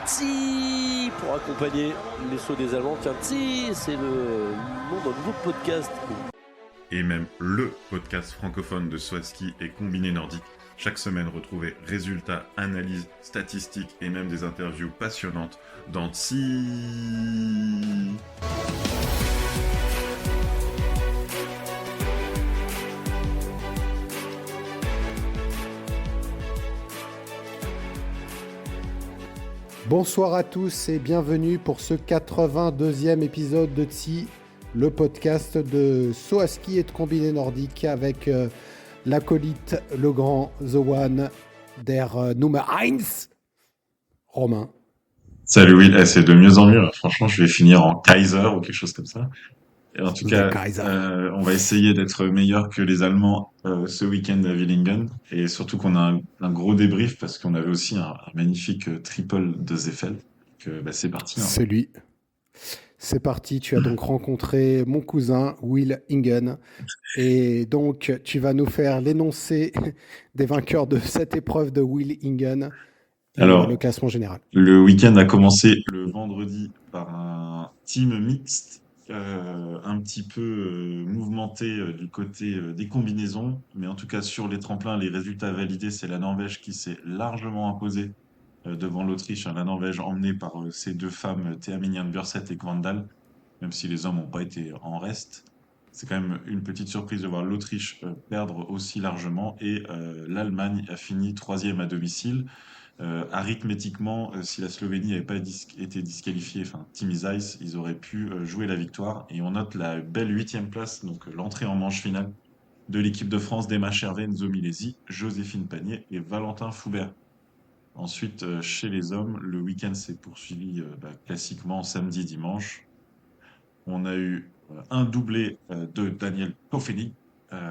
Tsi pour accompagner les sauts des Allemands. Tiens, Tsi, c'est le nom d'un nouveau podcast. Et même le podcast francophone de Swaski et Combiné Nordique. Chaque semaine, retrouvez résultats, analyses, statistiques et même des interviews passionnantes dans Tsi. Bonsoir à tous et bienvenue pour ce 82e épisode de Tsi, le podcast de Swaski et de Combiné Nordique avec l'acolyte, le grand, the one, der Nummer 1, Romain. Salut Will, c'est de mieux en mieux. Franchement, je vais finir en Kaiser ou quelque chose comme ça. Et en tout cas, on va essayer d'être meilleur que les Allemands ce week-end à Villingen. Et surtout qu'on a un gros débrief parce qu'on avait aussi un magnifique triple de Zeffel. C'est parti. C'est lui. C'est parti, tu as donc rencontré mon cousin Will Ingen et donc tu vas nous faire l'énoncé des vainqueurs de cette épreuve de Will Ingen et Alors, le classement général. Le week-end a commencé le vendredi par un team mixte un petit peu mouvementé du côté des combinaisons, mais en tout cas sur les tremplins, les résultats validés, c'est la Norvège qui s'est largement imposée devant l'Autriche. La Norvège emmenée par ces deux femmes, Thea Minian Bjørseth et Kvandal, même si les hommes n'ont pas été en reste. C'est quand même une petite surprise de voir l'Autriche perdre aussi largement et l'Allemagne a fini troisième à domicile. Arithmétiquement, si la Slovénie n'avait pas été disqualifiée, enfin Team Zeiss, ils auraient pu jouer la victoire. Et on note la belle 8e place, donc l'entrée en manche finale de l'équipe de France d'Emma Chervé, Enzo Milesi, Joséphine Panier et Valentin Foubert. Ensuite, chez les hommes, le week-end s'est poursuivi classiquement samedi, dimanche. On a eu un doublé de Daniel Koffenig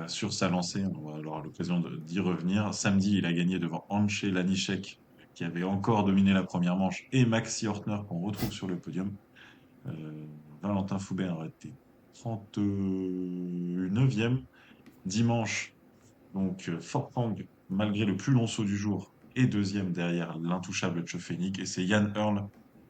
sur sa lancée. On va avoir l'occasion d'y revenir. Samedi, il a gagné devant Anche Lanišek, qui avait encore dominé la première manche, et Maxi Ortner, qu'on retrouve sur le podium. Valentin Foubert a été 39e. Dimanche, donc Fortang, malgré le plus long saut du jour, est deuxième derrière l'intouchable Tchofenig, et c'est Jan Earl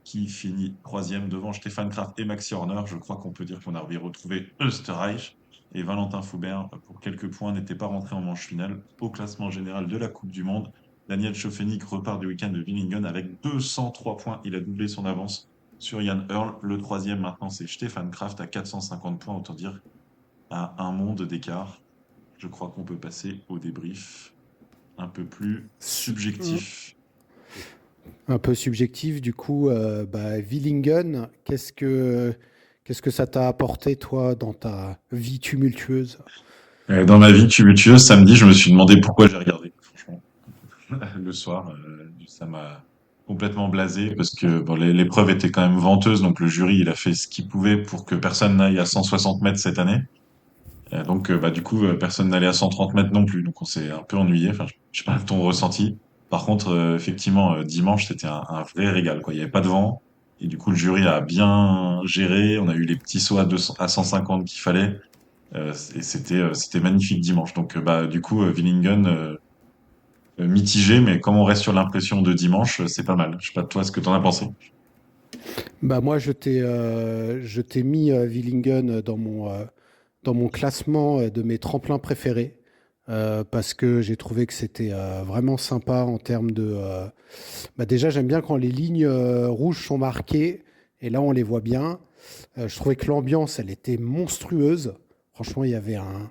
qui finit troisième devant Stefan Kraft et Maxi Horner. Je crois qu'on peut dire qu'on a retrouvé Österreich. Et Valentin Foubert, pour quelques points, n'était pas rentré en manche finale. Au classement général de la Coupe du Monde, Daniel Tchofenig repart du week-end de Villingen avec 203 points. Il a doublé son avance sur Jan Earl. Le troisième, maintenant, c'est Stefan Kraft à 450 points. Autant dire à un monde d'écart. Je crois qu'on peut passer au débrief un peu plus subjectif. Un peu subjectif, du coup, Villingen, qu'est-ce que ça t'a apporté, toi, dans ta vie tumultueuse? Dans ma vie tumultueuse, samedi, je me suis demandé pourquoi j'ai regardé, franchement. Le soir, ça m'a complètement blasé parce que l'épreuve était quand même venteuse, donc le jury il a fait ce qu'il pouvait pour que personne n'aille à 160 mètres cette année. Donc du coup personne n'allait à 130 mètres non plus, donc on s'est un peu ennuyé. Enfin, je sais pas ton ressenti. Par contre, effectivement, dimanche c'était un vrai régal, quoi. Il y avait pas de vent et du coup le jury a bien géré. On a eu les petits sauts à 200, à 150 qu'il fallait et c'était magnifique dimanche. Donc du coup Villingen mitigé, mais comme on reste sur l'impression de dimanche, c'est pas mal. Je sais pas toi ce que t'en as pensé. Moi, je t'ai mis Villingen dans mon classement de mes tremplins préférés parce que j'ai trouvé que c'était vraiment sympa en termes de... déjà, j'aime bien quand les lignes rouges sont marquées et là, on les voit bien. Je trouvais que l'ambiance, elle était monstrueuse. Franchement, il y avait un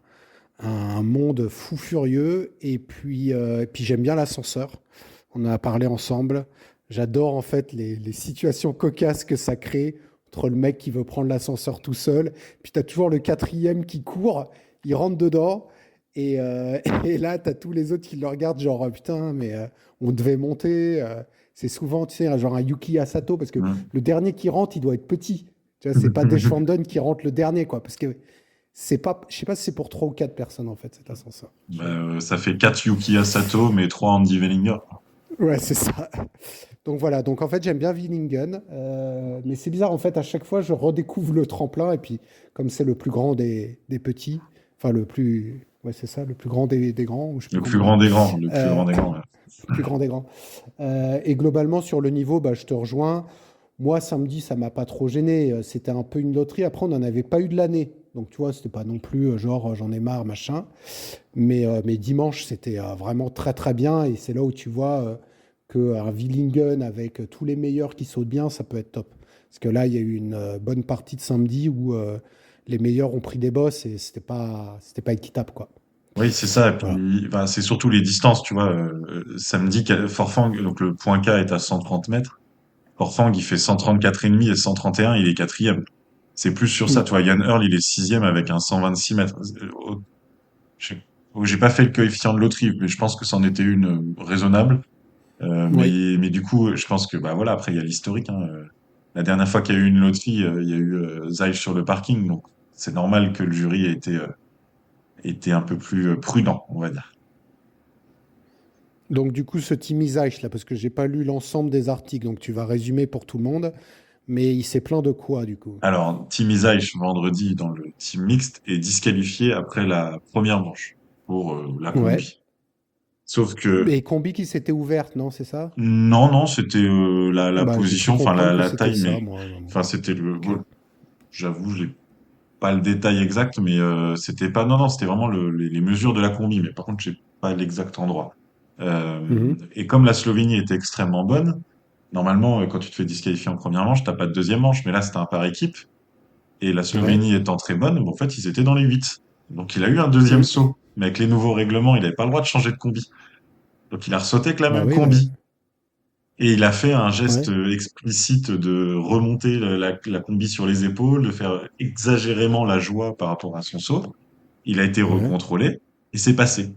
monde fou furieux. Et puis j'aime bien l'ascenseur. On en a parlé ensemble. J'adore en fait les situations cocasses que ça crée entre le mec qui veut prendre l'ascenseur tout seul. Puis tu as toujours le quatrième qui court, il rentre dedans. Et là, tu as tous les autres qui le regardent genre putain, mais on devait monter. C'est souvent, tu sais, genre un Yuki Asato parce que le dernier qui rentre, il doit être petit. Tu vois, c'est pas Deschwanden qui rentre le dernier, quoi. Parce que c'est pas, je sais pas si c'est pour 3 ou 4 personnes, en fait, cet ascenseur. Ça fait 4 Yukiya Sato, mais 3 Andy Wellinger. Ouais, c'est ça. Donc voilà, donc en fait, j'aime bien Villingen. Mais c'est bizarre, en fait, à chaque fois, je redécouvre le tremplin. Et puis, comme c'est le plus grand des petits, enfin, le plus Ouais, c'est ça, le plus grand des grands, ou je sais plus Le plus comment on grand dit. des grands, le plus Euh, grand des grands. Ouais. Plus grand des grands. Et globalement, sur le niveau, bah, je te rejoins. Moi, samedi, ça m'a pas trop gêné. C'était un peu une loterie. Après, on n'en avait pas eu de l'année. Donc, tu vois, c'était pas non plus genre j'en ai marre, machin. Mais dimanche, c'était vraiment très, très bien. Et c'est là où tu vois qu'un Willingen avec tous les meilleurs qui sautent bien, ça peut être top. Parce que là, il y a eu une bonne partie de samedi où les meilleurs ont pris des bosses et c'était pas équitable, quoi. Oui, c'est ça. Et Voilà. puis, enfin, c'est surtout les distances, tu vois. Samedi, Forfang, donc le point K est à 130 mètres. Forfang, il fait 134,5 et 131, il est quatrième. C'est plus sur ça, Mm. tu vois. Yann Earl, il est sixième avec un 126 mètres. J'ai j'ai pas fait le coefficient de loterie, mais je pense que c'en était une raisonnable. Oui. Mais du coup, je pense que bah voilà, après il y a l'historique. Hein. La dernière fois qu'il y a eu une loterie, il y a eu Zayt sur le parking, donc c'est normal que le jury ait été un peu plus prudent, on va dire. Donc, du coup, ce Timmy Zeich, là, parce que j'ai pas lu l'ensemble des articles, donc tu vas résumer pour tout le monde, mais il s'est plaint de quoi, du coup? Alors, Tim Isaïch, vendredi, dans le team mixte, est disqualifié après la première manche pour la Ouais. combi. Sauf que, Et combi qui s'était ouverte, non, c'est ça? non, non, c'était la Bah, j'ai cru position, enfin comprendre que la c'était taille, mais ça, moi. enfin c'était Ok. j'avoue, j'ai pas le détail exact, mais c'était pas, non, non, c'était vraiment les mesures de la combi, mais par contre, j'ai pas l'exact endroit. Mhm. Et comme la Slovénie était extrêmement bonne, normalement, quand tu te fais disqualifier en première manche, t'as pas de deuxième manche, mais là, c'était un par équipe. Et la Ouais. Slovénie étant très bonne, en fait, ils étaient dans les 8. Donc il a eu un deuxième Mhm. saut. Mais avec les nouveaux règlements, il n'avait pas le droit de changer de combi. Donc il a ressauté avec la Bah même oui, bah, combi. Et il a fait un geste ouais. explicite de remonter la combi sur les épaules, de faire exagérément la joie par rapport à son saut. Il a été Ouais. recontrôlé et c'est passé.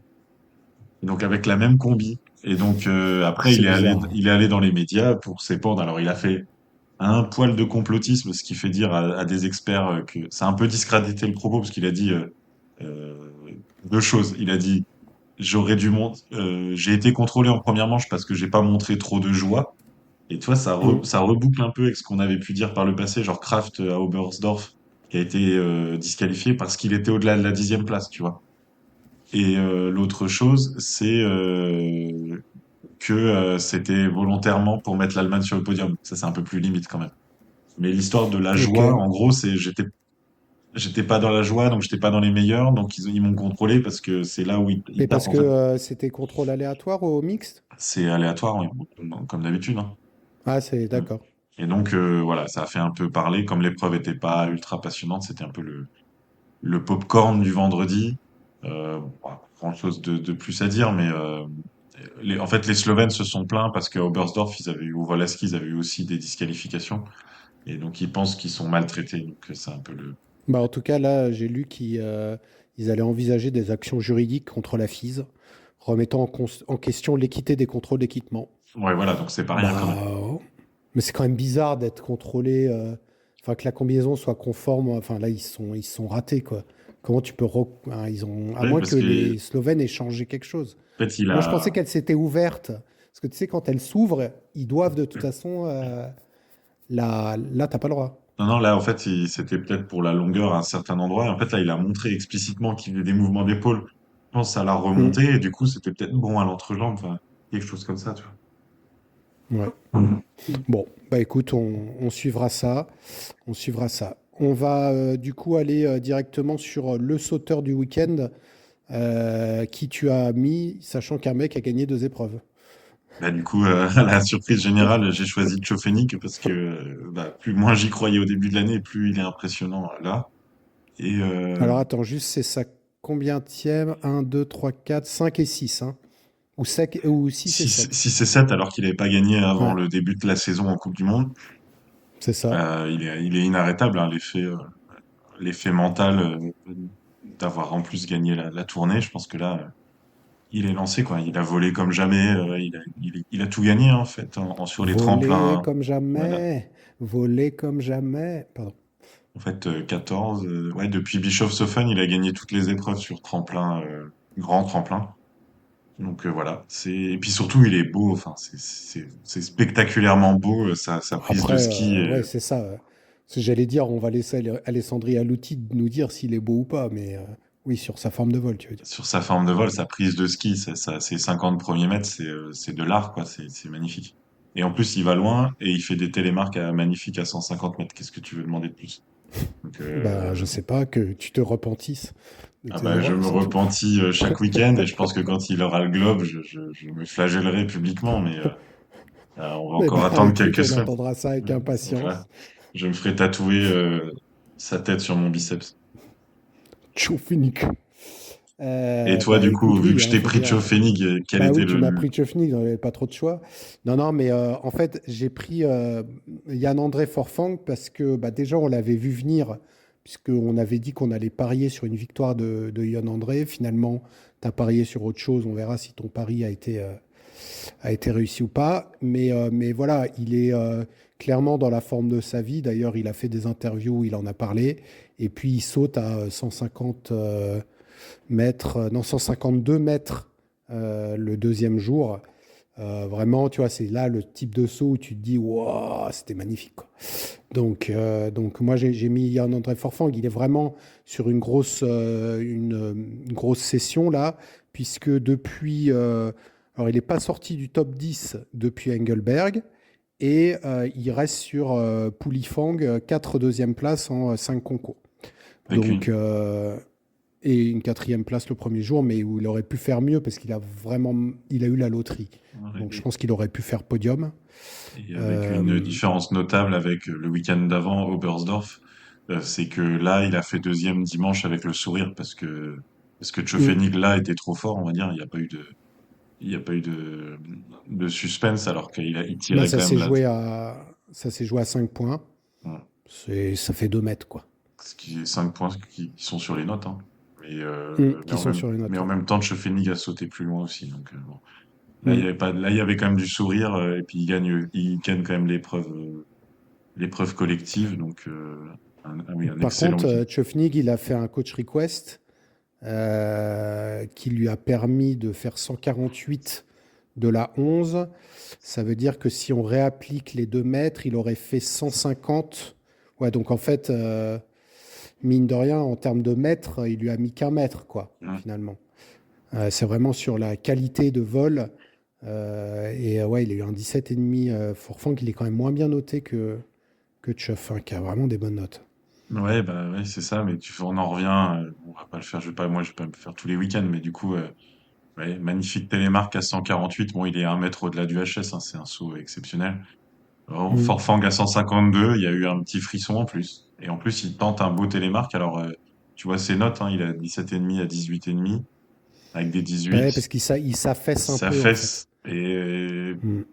Et donc avec la même combi. Et donc après, C'est bizarre, hein. il est allé dans les médias pour s'épandre. Alors il a fait un poil de complotisme, ce qui fait dire à des experts que c'est un peu discrédité le propos parce qu'il a dit euh, deux choses. Il a dit j'ai été contrôlé en première manche parce que j'ai pas montré trop de joie. Et tu vois, Mhm. ça reboucle un peu avec ce qu'on avait pu dire par le passé, genre Kraft à Oberstdorf qui a été disqualifié parce qu'il était au-delà de la 10e place, tu vois. Et l'autre chose, c'est que c'était volontairement pour mettre l'Allemagne sur le podium. Ça, c'est un peu plus limite quand même. Mais l'histoire de la Ok. joie, en gros, c'est j'étais pas dans la joie, donc j'étais pas dans les meilleurs, donc ils m'ont contrôlé parce que c'est là où ils Mais tapent parce en que fait. c'était contrôle aléatoire au mixte? C'est aléatoire, oui, comme d'habitude. Hein. Ah, c'est Mm. d'accord. Et donc voilà, ça a fait un peu parler. Comme l'épreuve était pas ultra passionnante, c'était un peu le popcorn du vendredi. Bon, pas grand-chose de plus à dire, mais en fait les Slovènes se sont plaints parce qu'à Oberstdorf, ils avaient eu, ou Volaski, ils avaient eu aussi des disqualifications, et donc ils pensent qu'ils sont maltraités. Donc c'est un peu le Bah, en tout cas, là, j'ai lu qu'ils ils allaient envisager des actions juridiques contre la FIS, remettant en question l'équité des contrôles d'équipement. Ouais, voilà, donc c'est pas rien quand même. Bah, mais c'est quand même bizarre d'être contrôlé, enfin que la combinaison soit conforme. Enfin là, ils se sont ratés quoi. Comment tu peux, hein, ils ont, à Oui, moins parce que que les Slovènes aient changé quelque chose. en fait, il Moi, je pensais a qu'elle s'était ouverte, parce que tu sais, quand elle s'ouvre, ils doivent de toute façon, là, t'as pas le droit. non, non, là, en fait, c'était peut-être pour la longueur à un certain endroit. Et en fait, là, il a montré explicitement qu'il faisait des mouvements d'épaule. Je pense que ça l'a Hmm. remonté et du coup, c'était peut-être bon à l'entrejambe, enfin, quelque chose comme ça, tu Ouais. vois. Mhm. Bon, bah écoute, on suivra ça. On suivra ça. On va du coup aller directement sur le sauteur du week-end qui tu as mis, sachant qu'un mec a gagné 2 épreuves. Bah, du coup, à la surprise générale, j'ai choisi Tchofénik parce que bah, plus moins j'y croyais au début de l'année, plus il est impressionnant là. Et Alors attends, juste c'est ça combientième? Un, 2, 3, 4, 5 et 6, hein. Ou 6 et 7. 6 et 7 alors qu'il n'avait pas gagné avant Ouais, le début de la saison en Coupe du Monde. c'est ça. Il est inarrêtable, hein, l'effet mental d'avoir en plus gagné la tournée. Je pense que là, il est lancé, quoi. Il a volé comme jamais. Il a tout gagné, hein, en fait, sur les Voler tremplins. comme Voilà. jamais. Voler comme jamais. Pardon. En fait, 14. Ouais, depuis Bischofshofen, il a gagné toutes les épreuves sur tremplin, grand tremplin. Donc voilà. Et puis surtout, il est beau. Enfin, c'est spectaculairement beau, sa prise de Après, ski. ouais, c'est ça. J'allais dire, on va laisser Alessandri Aluti nous dire s'il est beau ou pas, mais. Oui, sur sa forme de vol, tu veux dire. Sur sa forme de vol, sa prise de ski, ses 50 premiers mètres, c'est de l'art, quoi. C'est magnifique. Et en plus, il va loin et il fait des télémarques magnifiques à 150 mètres. Qu'est-ce que tu veux demander de plus? Donc, Bah, je sais pas, que tu te repentisses de ah tes bah, je erreurs, me c'est tout. repentis chaque week-end et je pense que quand il aura le globe, je me flagellerai publiquement, mais on va Eh encore bah, attendre écoute, quelques on semaines. attendra ça avec Voilà. impatience. Je me ferai tatouer sa tête sur mon biceps. Tchoufinique. Et toi, Bah du coup, écoute, vu que oui, je hein, t'ai je veux pris de dire. Chofénig, quel Bah était oui, tu m'as pris Tchofnik, donc j'avais pas trop de choix. Non, non, mais en fait, j'ai pris Yann-André Forfang parce que bah, déjà, on l'avait vu venir, puisqu'on avait dit qu'on allait parier sur une victoire de Yann-André. Finalement, tu as parié sur autre chose. On verra si ton pari a été réussi ou pas. Mais voilà, il est clairement dans la forme de sa vie. D'ailleurs, il a fait des interviews où il en a parlé. Et puis, il saute à 150 mètres, non, 152 mètres le deuxième jour. Vraiment, tu vois, c'est là le type de saut où tu te dis, waouh, c'était magnifique, quoi. Donc moi, j'ai mis Yann-André Forfang. Il est vraiment sur une grosse session là, puisque depuis. Alors, il n'est pas sorti du top 10 depuis Engelberg. Et il reste sur Poulifang, 4 deuxième place en 5 concours. avec Donc, une, et une quatrième place le premier jour, mais où il aurait pu faire mieux parce il a eu la loterie. Donc, je pense qu'il aurait pu faire podium. et avec une Euh, différence notable avec le week-end d'avant, Oberstdorf, c'est que là, il a fait deuxième dimanche avec le sourire parce que mm. Chofénig là était trop fort, on va dire. Il n'y a pas eu de suspense alors il Bah, tirait quand même là. ça s'est joué à 5 points. Voilà. Ça fait 2 mètres, quoi. Ce qui est 5 points qui sont sur les notes, hein. Mais, Qui sont sur les mais notes, en ouais. même temps, Chofénig a sauté plus loin aussi. Donc, bon. Là, il y Mm. avait pas, là, il y avait quand même du sourire, et puis il gagne quand même l'épreuve collective. Donc, oui, un Par excellent contre, week-end. Tchofnig, il a fait un coach request qui lui a permis de faire 148 de la 11. Ça veut dire que si on réapplique les 2 mètres, il aurait fait 150. Ouais, donc en fait, mine de rien, en termes de mètres, il lui a mis qu'un mètre, quoi, Mmh. finalement. C'est vraiment sur la qualité de vol. Ouais, il a eu un 17,5 Forfang, il est quand même moins bien noté que Tcheuf, hein, qui a vraiment des bonnes notes. Ouais, bah, ouais, c'est ça, mais on en revient, on va pas le faire, moi, je vais pas me faire tous les week-ends, mais du coup, ouais, magnifique télémarque à 148. Bon, il est 1 mètre au-delà du HS, hein, c'est un saut exceptionnel. Au Mm. Forfang à 152, il y a eu un petit frisson en plus. Et en plus, il tente un beau télémarque. Alors, tu vois ses notes, hein, il a 17,5 à 18,5, avec des Bah 18. ouais, parce qu'il s'affaisse un Ça peu, en fait. fesse. Et Mm.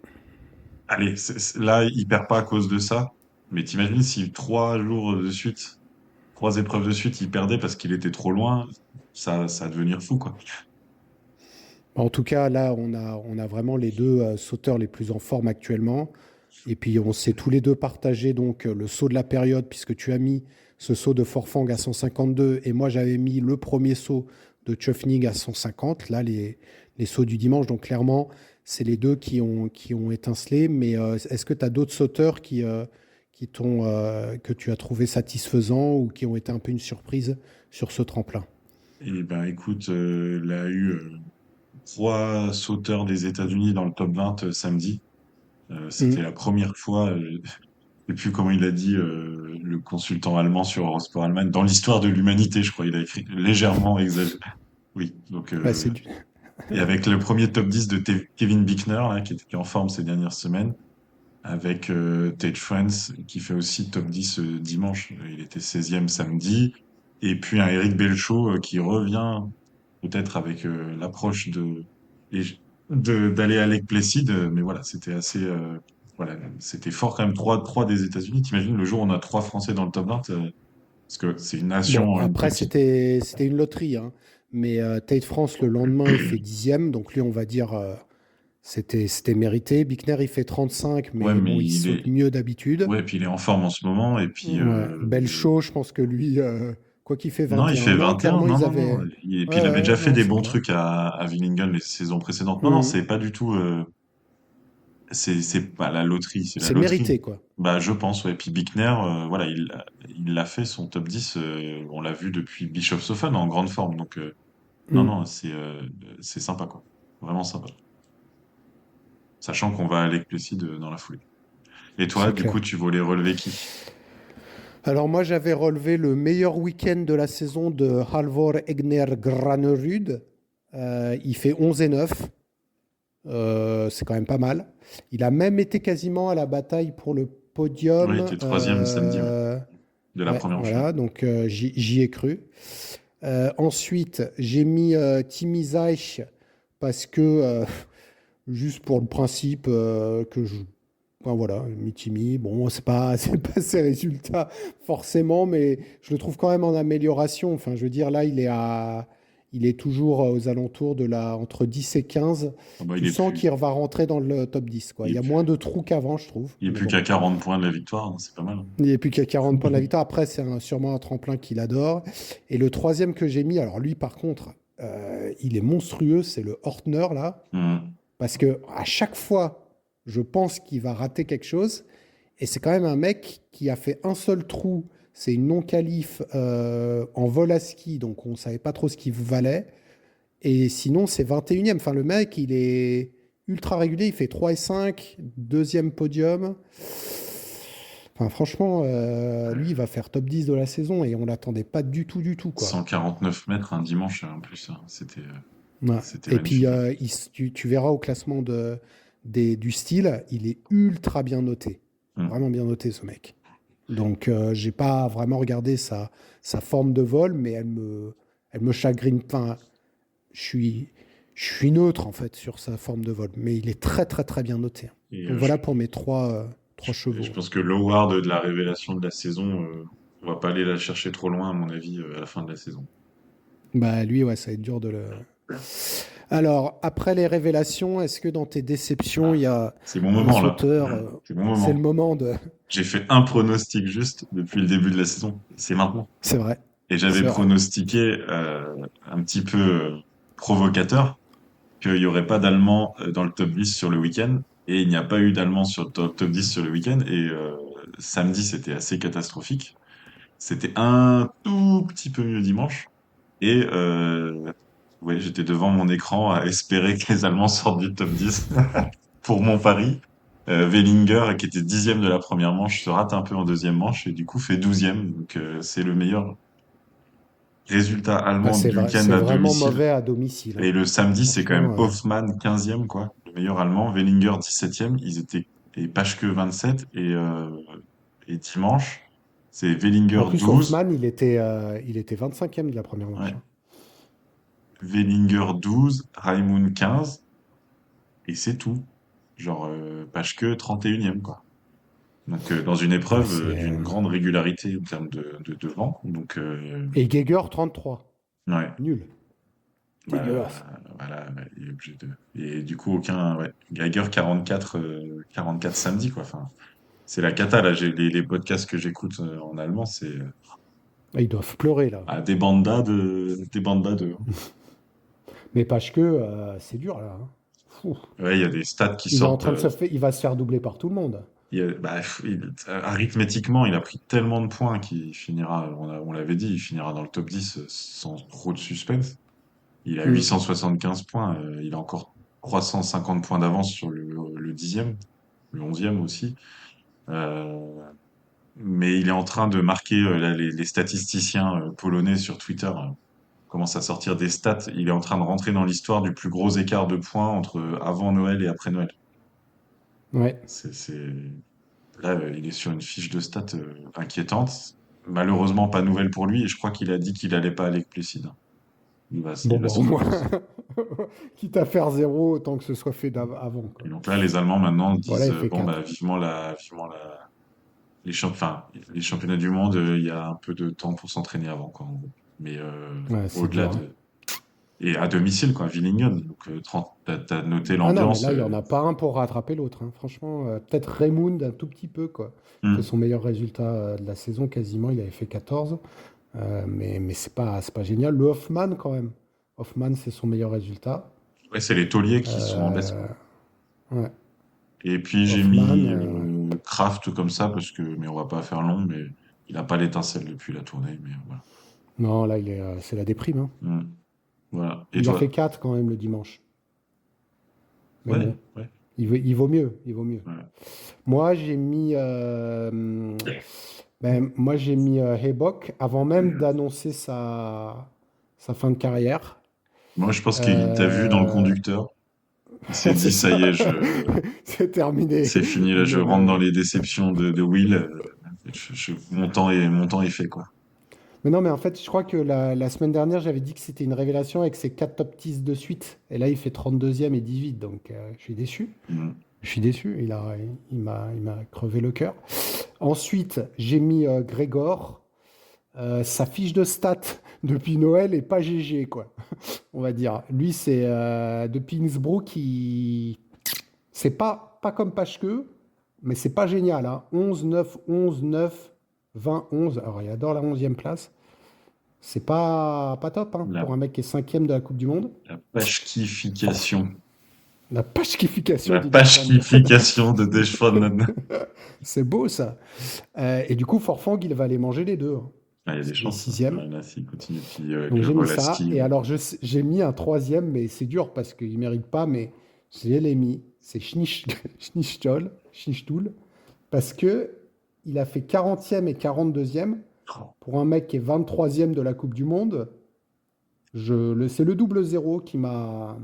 allez, là, il perd pas à cause de ça. Mais t'imagines si 3 jours de suite, 3 épreuves de suite, il perdait parce qu'il était trop loin, ça va devenir fou, quoi. En tout cas, là, on a vraiment les deux sauteurs les plus en forme actuellement. Et puis, on s'est tous les deux partagé donc le saut de la période, puisque tu as mis ce saut de Forfang à 152 et moi, j'avais mis le premier saut de Tchofnig à 150. Là, les sauts du dimanche. Donc, clairement, c'est les deux qui ont étincelé. Mais est-ce que tu as d'autres sauteurs que tu as trouvé satisfaisants ou qui ont été un peu une surprise sur ce tremplin? Et ben, écoute, il a eu 3 sauteurs des États-Unis dans le top 20 samedi. C'était Mm. la première fois, je sais plus comment il a dit, le consultant allemand sur Eurosport Allemagne, dans l'histoire de l'humanité, je crois, il a écrit légèrement exagéré. Oui, donc, Ouais, c'est du... et avec le premier top 10 de Kevin Bickner, là, qui est en forme ces dernières semaines, avec Tate France, qui fait aussi top 10 dimanche. Il était 16e samedi. Et puis un Eric Belchaud qui revient peut-être avec l'approche et- d'aller à Lake Placid. Mais voilà, c'était assez... voilà, c'était fort quand même. Trois des États-Unis. T'imagines, le jour où on a 3 Français dans le top 20, parce que c'est une Bon, nation, une après, petite... c'était une loterie, hein. Mais Tate France, le lendemain, il fait 10e. Donc lui, on va dire, c'était mérité. Bickner, il fait 35, Ouais, mais mais bon, il saute mieux d'habitude. ouais, puis il est en forme en ce moment. Et puis, Ouais. Belchaud, je pense que lui, quoi qu'il fait non, il fait 21 ans, 21. clairement, Non, ils non, non. avaient. Et Ouais, puis il avait déjà ouais, fait non, des c'est bons clair. trucs à Willingen les saisons précédentes. Non, non, Mhm. c'est pas du tout. c'est pas la loterie, c'est la C'est loterie. mérité, quoi. Bah, je pense, ouais. Puis Bickner, voilà, il l'a fait son top 10. On l'a vu depuis Bischofshofen en grande forme. Donc, non, Mm. non, c'est sympa, quoi. Vraiment sympa. Sachant qu'on va à Lake Placid dans la foulée. Et toi, C'est du coup, clair. tu voulais relever qui? Alors moi, j'avais relevé le meilleur week-end de la saison de Halvor Egner Granerud. Il fait 11 et 9. C'est quand même pas mal. Il a même été quasiment à la bataille pour le Oui, il podium. était troisième samedi, ouais, de la Ouais, première manche. Ouais. voilà, donc j'y ai cru. Ensuite, j'ai mis Timi Zajc parce que, juste pour le principe que je. Enfin, voilà, j'ai mis Timi. Bon, c'est pas, c'est pas ses résultats forcément, mais je le trouve quand même en amélioration. Enfin, je veux dire, là, il est toujours aux alentours de entre 10 et 15. Ah bah, Tu sens qu'il va rentrer dans le top 10, quoi. il Il est y a moins plus, de trous qu'avant, je trouve. il est Mais plus bon. qu'à 40 points de la victoire, hein, c'est pas mal. Il n'est plus qu'à 40 points de la victoire. Après, c'est sûrement un tremplin qu'il adore. Et le troisième que j'ai mis, alors lui, par contre, il est monstrueux, c'est le Hortner, là. Mhm. Parce que à chaque fois, je pense qu'il va rater quelque chose. Et c'est quand même un mec qui a fait un seul trou. C'est une non-qualif en vol à ski. Donc, on ne savait pas trop ce qu'il valait. Et sinon, c'est 21e. Enfin, le mec, il est ultra régulier. Il fait 3 et 5, deuxième podium. Enfin, franchement, lui, il va faire top 10 de la saison et on l'attendait pas du tout, quoi. 149 mètres un dimanche en plus, hein. Ouais. C'était Et puis, magnifique. Ouais. tu verras au classement du style, il est ultra bien noté. Mhm. Vraiment bien noté, ce mec. Donc, j'ai pas vraiment regardé sa forme de vol, mais elle me chagrine. Enfin, je suis, je suis neutre, en fait, sur sa forme de vol. Mais il est très, très, très bien noté. Et Donc, voilà pour mes trois je chevaux. pense que l'award de la révélation de la saison, on va pas aller la chercher trop loin, à mon avis, à la fin de la saison. Bah, lui, ouais, ça va être dur de le. Alors, après les révélations, est-ce que dans tes déceptions, il Ah, y a c'est mon un moment là. sauteur C'est mon c'est le moment. moment de. J'ai fait un pronostic juste depuis le début de la saison. C'est maintenant. C'est vrai, Et j'avais c'est vrai. pronostiqué un petit peu provocateur qu'il n'y aurait pas d'Allemands dans le top 10 sur le week-end. Et il n'y a pas eu d'Allemands sur le top 10 sur le week-end. Et samedi, c'était assez catastrophique. C'était un tout petit peu mieux dimanche. Et ouais, j'étais devant mon écran à espérer que les Allemands sortent du top 10 pour mon pari. Wellinger, qui était 10e de la première manche, se rate un peu en deuxième manche et du coup fait 12e. Donc c'est le meilleur résultat Ah, allemand c'est du vrai, week-end c'est à vraiment domicile. mauvais à domicile, hein. Et le samedi, c'est quand même Franchement, Hoffmann 15e, quoi, le meilleur allemand. Wellinger 17e, et Paschke 27 et dimanche, c'est en Wellinger plus, 12. Hoffman, il était 25e de la première manche, Ouais. hein. Wellinger 12, Raimund 15, et c'est tout. Genre, Paschke 31e, quoi. Donc, dans une Ouais, épreuve c'est, d'une grande régularité en termes de vent. Donc, Et Geiger, 33. ouais, Nul. bah, Dégueulasse. voilà, ouais, il est obligé de. Et du coup, aucun. Ouais. Geiger 44, 44 samedi, quoi. Enfin, c'est la cata, là. Les podcasts que j'écoute en allemand, c'est Ah, ils doivent pleurer, là. des bandas de. Mais parce que c'est dur, là, hein. Fou. Ouais, il y a des stats qui Il est en sortent. train de se faire, il va se faire doubler par tout le monde. Bah, arithmétiquement, il a pris tellement de points qu'il finira, on l'avait dit, il finira dans le top 10 sans trop de suspense. Il a Hmm. 875 points, il a encore 350 points d'avance sur le 10e, le 11e aussi. Euh, mais il est en train de marquer, là, les statisticiens polonais sur Twitter commencent à sortir des stats. Il est en train de rentrer dans l'histoire du plus gros écart de points entre avant Noël et après Noël. Ouais. C'est... Là, il est sur une fiche de stats inquiétante. Malheureusement, pas nouvelle pour lui. Et je crois qu'il a dit qu'il allait pas aller avec Plessis. Bon, Il va bah, se au moins, reposer. quitte à faire zéro, autant que ce soit fait avant, quoi. Et donc là, les Allemands maintenant Voilà, disent il fait bon bah 4. enfin, les championnats du monde, il y a un peu de temps pour s'entraîner avant, quoi, en gros. Mais Ouais, c'est au-delà dur, hein. de et à domicile, quoi, Villingen. Donc 30, t'as noté Ah non, mais l'ambiance. là, il n'y en a pas un pour rattraper l'autre, hein. Franchement, peut-être Raymond un tout petit peu, quoi. Fait Hmm. son meilleur résultat de la saison, quasiment. Il avait fait 14. Mais c'est pas génial. Le Hoffman, quand même. Hoffman, c'est son meilleur résultat. Ouais, c'est les tauliers qui sont en baisse, quoi. Euh, ouais. Et puis j'ai Hoffman, mis Kraft comme ça, mais on va pas faire long, mais il a pas l'étincelle depuis la tournée, mais voilà. non, là, c'est la déprime, hein. Mm. Voilà. Et Il a fait toi? 4 quand même le dimanche. Mais Ouais, bon, ouais, il vaut mieux, il vaut mieux. ouais. Moi, j'ai mis, moi, j'ai mis Hebok avant même d'annoncer sa fin de carrière. Moi, je pense qu'il t'a vu dans le Euh, conducteur. Il s'est c'est dit, ça y ça. est, C'est terminé. c'est fini, là, Il je ne rentre dans me... les déceptions de Will. Mon temps est fait, quoi. Mais non, mais en fait, je crois que la semaine dernière, j'avais dit que c'était une révélation avec ses 4 top 10 de suite. Et là, il fait 32e et 18. Donc, je suis déçu. Mm. Je suis déçu. Il m'a crevé le cœur. Ensuite, j'ai mis Grégor. Sa fiche de stats depuis Noël est pas GG, quoi. On va dire. Lui, c'est depuis Innsbruck, c'est pas comme Pacheco, mais c'est pas génial, hein. 11, 9, 11, 9, 20, 11. Alors, il adore la 11e place. C'est pas top, hein, La, pour un mec qui est 5e de la Coupe du Monde. la pachkification. La pachekification La du Deschamps. pachkification de Deschamps. C'est beau, ça. Et du coup, Forfang, il va aller manger les deux, hein. Ah, il y a des Il est chances, hein. 6e. Ouais, là, s'il continue. Puis Donc le j'ai mis ça. Volaski. Et alors j'ai mis un 3e, mais c'est dur parce qu'il ne mérite pas, mais je l'ai mis. C'est Schnichtol, parce que il a fait 40e et 42e Oh, pour un mec qui est 23e de la Coupe du Monde. C'est le double zéro qui m'a.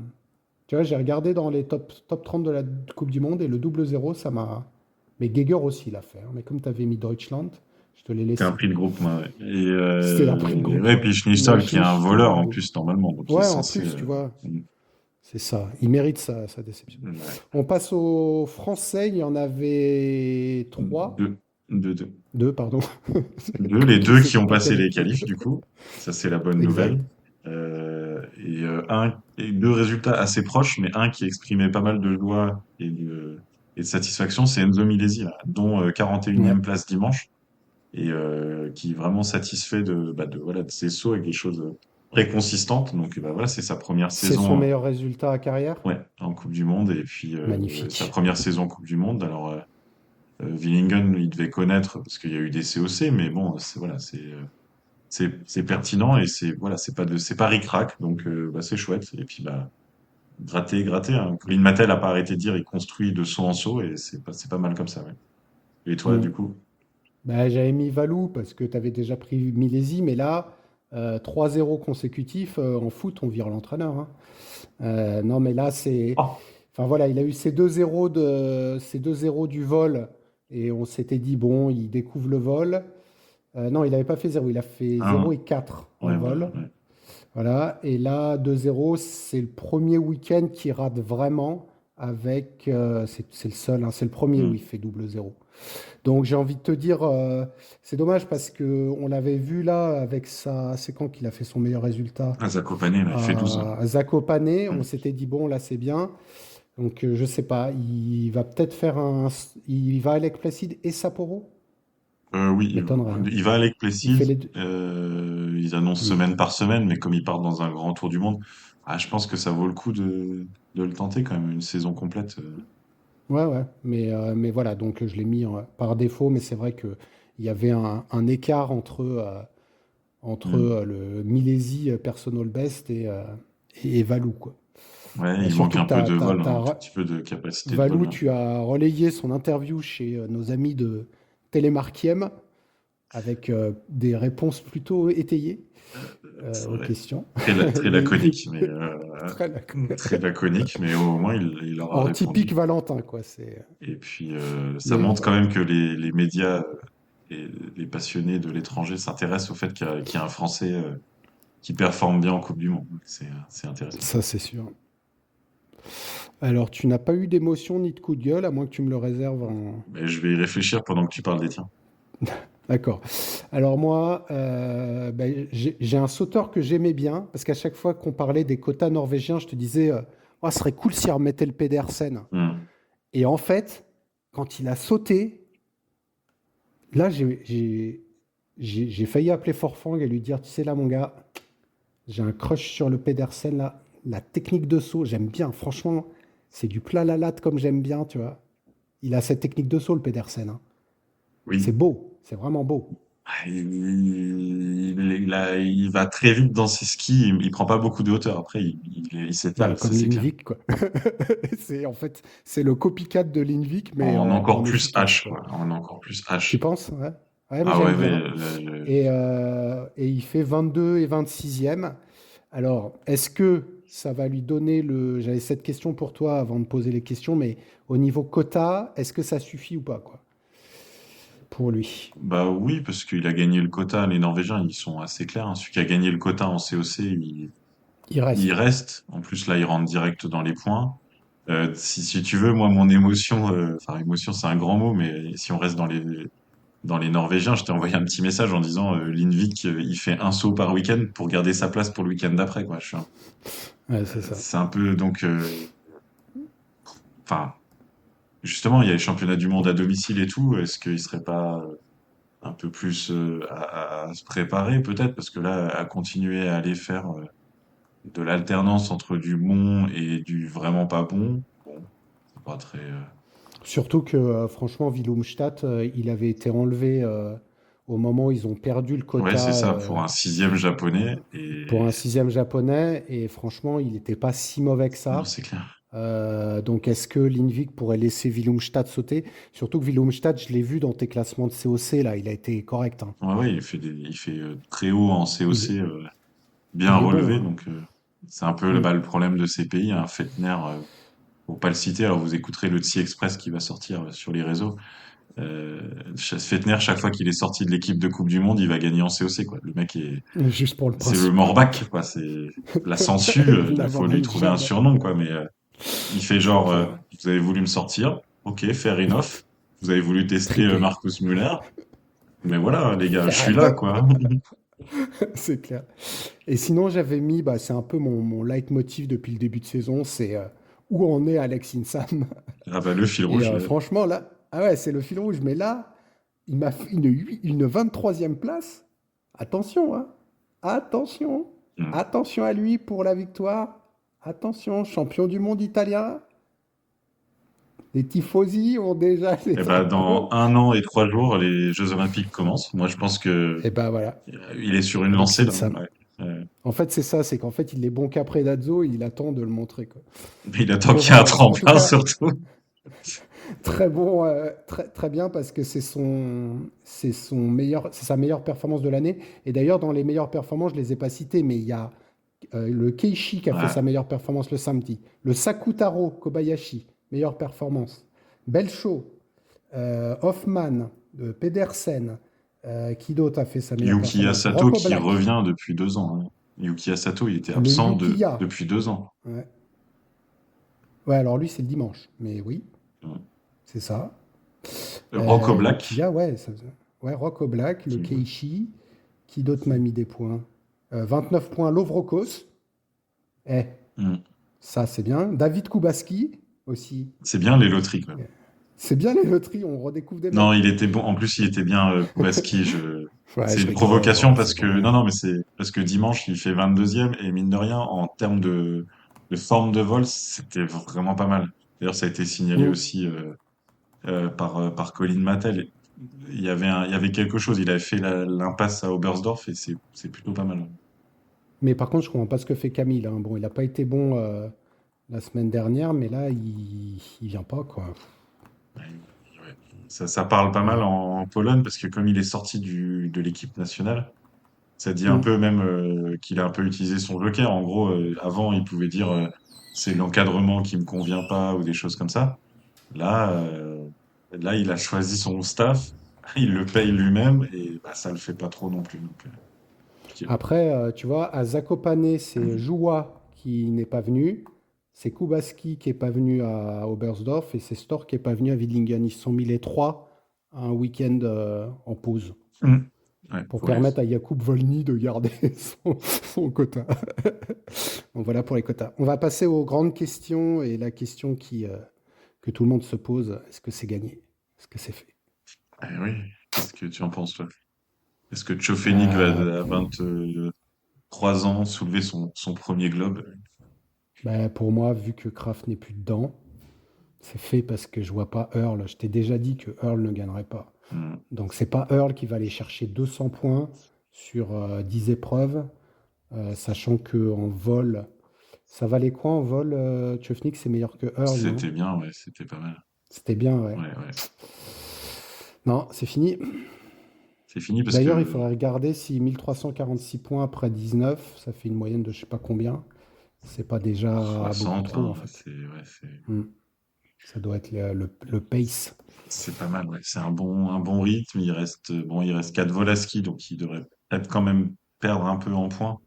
Tu vois, j'ai regardé dans les top 30 de la Coupe du Monde et le double zéro, ça m'a. Mais Geiger aussi l'a fait, hein. Mais comme tu avais mis Deutschland, je te l'ai c'était un laissé. prix de groupe, moi, ouais. C'était un prix de groupe, Ouais, ouais. puis Mais Schnitzler, qui est un voleur en plus, normalement. Donc il est ouais, en censé. plus, tu vois. Mm, C'est ça, il mérite sa déception. ouais. On passe aux Français, il y en avait trois, Deux. Deux. deux, pardon. Les Qui deux qui s'est ont pété passé le les coude. qualifs, du coup. Ça, c'est la bonne nouvelle. Exact. Et deux résultats assez proches, mais un qui exprimait pas mal de joie et de satisfaction, c'est Enzo Milesi, là, dont 41e Ouais. place dimanche, et qui est vraiment satisfait voilà, de ses sauts avec des choses très consistantes. Donc bah, voilà, c'est sa première C'est son saison, meilleur résultat à carrière. ouais, en Coupe du Monde, et puis sa Magnifique. première saison en Coupe du Monde. Alors, Willingen, il devait connaître parce qu'il y a eu des COC, mais bon, c'est pertinent et c'est pas ric-rac, donc bah, c'est chouette. Et puis bah gratter, hein. Colin Mattel a pas arrêté de dire il construit de saut en saut et c'est pas mal comme ça, ouais. Et toi, Mm. du coup? Bah, j'avais mis Valou parce que tu avais déjà pris Milesi, mais là, 3-0 consécutifs, en foot, on vire l'entraîneur, hein. Non, mais là, c'est. Oh. Enfin voilà, il a eu ces 2-0 du vol et on s'était dit, bon, il découvre le vol. Non, il n'avait pas fait 0, il a fait Ah, 0 et 4 en ouais, voilà, vol. ouais. Voilà, et là, 2-0, c'est le premier week-end qui rate vraiment avec. C'est le seul, hein, c'est le premier où Hmm. il fait double zéro. Donc j'ai envie de te dire, c'est dommage parce que on l'avait vu là avec sa. C'est quand qu'il a fait son meilleur résultat? Ah, Zakopane, là, il fait 12. À Zakopane. On Hmm. s'était dit, bon, là, c'est bien. Donc je sais pas, il va peut-être faire un. Il va avec Placide et Sapporo? Oui, M'étonnerait, hein. il va avec Il fait Plessis. les deux. Ils annoncent Hmm. semaine par semaine, mais comme ils partent dans un grand tour du monde, ah, je pense que ça vaut le coup de le tenter quand même, une saison complète. Ouais, ouais. Mais voilà, donc je l'ai mis par défaut, mais c'est vrai qu'il y avait un écart entre Hmm. le Milesi personal best et Valou, quoi. Ouais, il manque Surtout un que peu de vol, hein, un tout petit peu de capacité de vol, Valou, là. tu as relayé son interview chez nos amis de Télémarquiem avec des réponses plutôt étayées C'est aux vrai. questions. Très laconique, mais Très très laconique, mais au moins il aura en typique répondu. Valentin, quoi. Et puis ça Mais montre quand voilà. même que les médias et les passionnés de l'étranger s'intéressent au fait qu'il y a un Français qui performe bien en Coupe du Monde. C'est intéressant. Ça, c'est sûr. Alors, tu n'as pas eu d'émotion ni de coup de gueule, à moins que tu me le réserves en. Mais je vais y réfléchir pendant que tu parles des tiens. D'accord. Alors moi, j'ai un sauteur que j'aimais bien, parce qu'à chaque fois qu'on parlait des quotas norvégiens, je te disais, oh, ce serait cool s'il remettait le Pedersen. Hmm. Et en fait, quand il a sauté, là, j'ai failli appeler Forfang et lui dire, tu sais là, mon gars, j'ai un crush sur le Pedersen, là. La technique de saut, j'aime bien. Franchement, c'est du plat la latte comme j'aime bien, tu vois. Il a cette technique de saut, le Pedersen, hein. C'est Oui. beau, c'est vraiment beau. Il va très vite dans ses skis. Il prend pas beaucoup de hauteur. Après, il Bah, s'étale, ça comme c'est clair. Lindvik, quoi. En fait, c'est le copycat de Lindvik, mais En encore en plus efficace, H, quoi. quoi. En encore plus Tu H. penses? Ouais. Ouais, moi Ah ouais, j'aime ouais, bien. Et il fait 22 et 26e. Alors, est-ce que ça va lui donner le... J'avais cette question pour toi avant de poser les questions, mais au niveau quota, est-ce que ça suffit ou pas, quoi, pour lui? bah oui, parce qu'il a gagné le quota. Les Norvégiens, ils sont assez clairs, hein. Celui qui a gagné le quota en COC, Il il reste. reste. En plus, là, il rentre direct dans les points. Si tu veux, moi, mon émotion, enfin, émotion, c'est un grand mot, mais si on reste dans les Norvégiens, je t'ai envoyé un petit message en disant Lindvik, il fait un saut par week-end pour garder sa place pour le week-end d'après, quoi. Ouais, c'est ça. C'est un peu donc, enfin, justement, il y a les championnats du monde à domicile et tout. Est-ce qu'il serait pas un peu plus à se préparer peut-être parce que là, à continuer à aller faire de l'alternance entre du bon et du vraiment pas bon, bon, c'est pas très. Surtout que, franchement, Willumstad, il avait été enlevé au moment où ils ont perdu le Ouais, c'est quota ça pour un sixième japonais pour et un sixième japonais, et franchement, il n'était pas si mauvais que non, ça. c'est clair. Donc, est-ce que Lindvik pourrait laisser Willumstad sauter? Surtout que Willumstad, je l'ai vu dans tes classements de COC, là, il a été correct, hein. Ouais, ouais, il fait très haut en COC, Il, bien il est bon, relevé, hein. donc c'est un peu Mm. bah, le problème de ces pays. Hein, Fettner, pour pas le citer, alors vous écouterez le Tsi Express qui va sortir sur les réseaux. Euh, Fettner, chaque fois qu'il est sorti de l'équipe de Coupe du Monde, il va gagner en COC, quoi. Le mec est, Juste pour le c'est le principe. Morbac, quoi. C'est la sangsue. Il Il faut lui n'abandonne trouver un jamais. surnom, quoi. Mais il fait C'est genre, ça. vous avez voulu me sortir, ok, fair enough. Vous avez voulu tester Trippé. Marcus Muller, mais voilà, les gars, je Faire suis un là, off. quoi. C'est clair. Et sinon, j'avais mis, bah, c'est un peu mon leitmotiv depuis le début de saison, c'est où en est Alex Insam. Ah bah le fil Et rouge, là. franchement, là, ah ouais, c'est le fil rouge. Mais là, il m'a fait une 23e place. Attention, hein. Attention. Hmm. Attention à lui pour la victoire. Attention, champion du monde italien. Les tifosi ont déjà les Et bah dans drapeaux. 1 an et 3 jours, les Jeux Olympiques commencent. Moi, je pense que Et ben voilà, il est sur une Alex lancée là. Insam. Ouais. En fait, c'est ça, c'est qu'en fait, il est bon qu'après Dazzo, il attend de le montrer, quoi. Mais il attend Bon, qu'il y ait un voilà. En tout tremplin cas, surtout. très bon, très bien parce que c'est sa meilleure performance de l'année. Et d'ailleurs, dans les meilleures performances, je les ai pas citées, mais il y a le Keishi qui a fait Ouais. sa meilleure performance le samedi, le Sakutaro Kobayashi, meilleure performance, Belcho, Hoffman, Pedersen, qui d'autre a fait sa meilleure Yuki performance? Asato Rocco qui Black, revient depuis 2 ans. Hein. Yuki Asato, il était le absent Yukiya. depuis 2 ans. Ouais. Ouais, alors lui, c'est le dimanche, mais oui, Ouais. c'est ça. Rocco Black. Yukiya, ouais, ouais, Rocco Black, le Qui... Keishi. Qui d'autre m'a mis des points? 29 points, Lovrokos. Eh, Hmm. ça, c'est bien. David Kubaski aussi. C'est bien les loteries, quoi. C'est bien les loteries, on redécouvre des Non, mecs. il était bon. En plus, il était bien, Kubaski. Ouais, C'est je une rigole, provocation ouais, parce c'est que, bon. non, non, mais c'est parce que dimanche, il fait 22e et mine de rien, en termes de forme de vol, c'était vraiment pas mal. D'ailleurs, ça a été signalé Mm. aussi, par Colin Mattel. Il y avait quelque chose. Il avait fait l'impasse à Oberstdorf et c'est plutôt pas mal. Mais par contre, je comprends pas ce que fait Camille, hein. Bon, il n'a pas été bon la semaine dernière, mais là, il vient pas, quoi. Ouais, ouais. Ça parle pas mal Ouais. en Pologne parce que comme il est sorti de l'équipe nationale, ça dit un Mm. peu même qu'il a un peu utilisé son joker. En gros, avant, il pouvait dire c'est l'encadrement qui me convient pas ou des choses comme ça. Là, là, il a choisi son staff, il le paye lui-même et bah, ça le fait pas trop non plus. Donc, ok. Après, tu vois, à Zakopane, c'est Joua qui n'est pas venu. C'est Kubaski qui n'est pas venu à Oberstdorf et c'est Stork qui n'est pas venu à Vidlingen. Ils se sont mis les trois un week-end en pause Mm. Ouais, pour permettre à Jakub Volny de garder son quota. Donc voilà pour les quotas. On va passer aux grandes questions et la question que tout le monde se pose, est-ce que c'est gagné? Est-ce que c'est fait? oui. Qu'est-ce que tu en penses, toi? Est-ce que Tchofénik va à Pour, 23 ans soulever son premier globe? pour moi, vu que Kraft n'est plus dedans, C'est fait parce que je vois pas Earl. Je t'ai déjà dit que Earl ne gagnerait pas. Hmm. Donc c'est pas Earl qui va aller chercher 200 points sur 10 épreuves, sachant que en vol, ça valait quoi en vol? Tchofnik, c'est meilleur que Earl, non? C'était bien, ouais, c'était pas mal. C'était bien, ouais. Ouais, ouais. Non, c'est fini. C'est fini parce D'ailleurs, il que faudrait regarder si 1346 points après 19, ça fait une moyenne de je sais pas combien. C'est pas déjà beaucoup 60, trop, en hein, fait. ouais, Hmm. Ça doit être le pace. c'est pas mal, ouais. C'est un bon rythme. Il reste 4 vols à ski, donc il devrait peut-être quand même perdre un peu en points.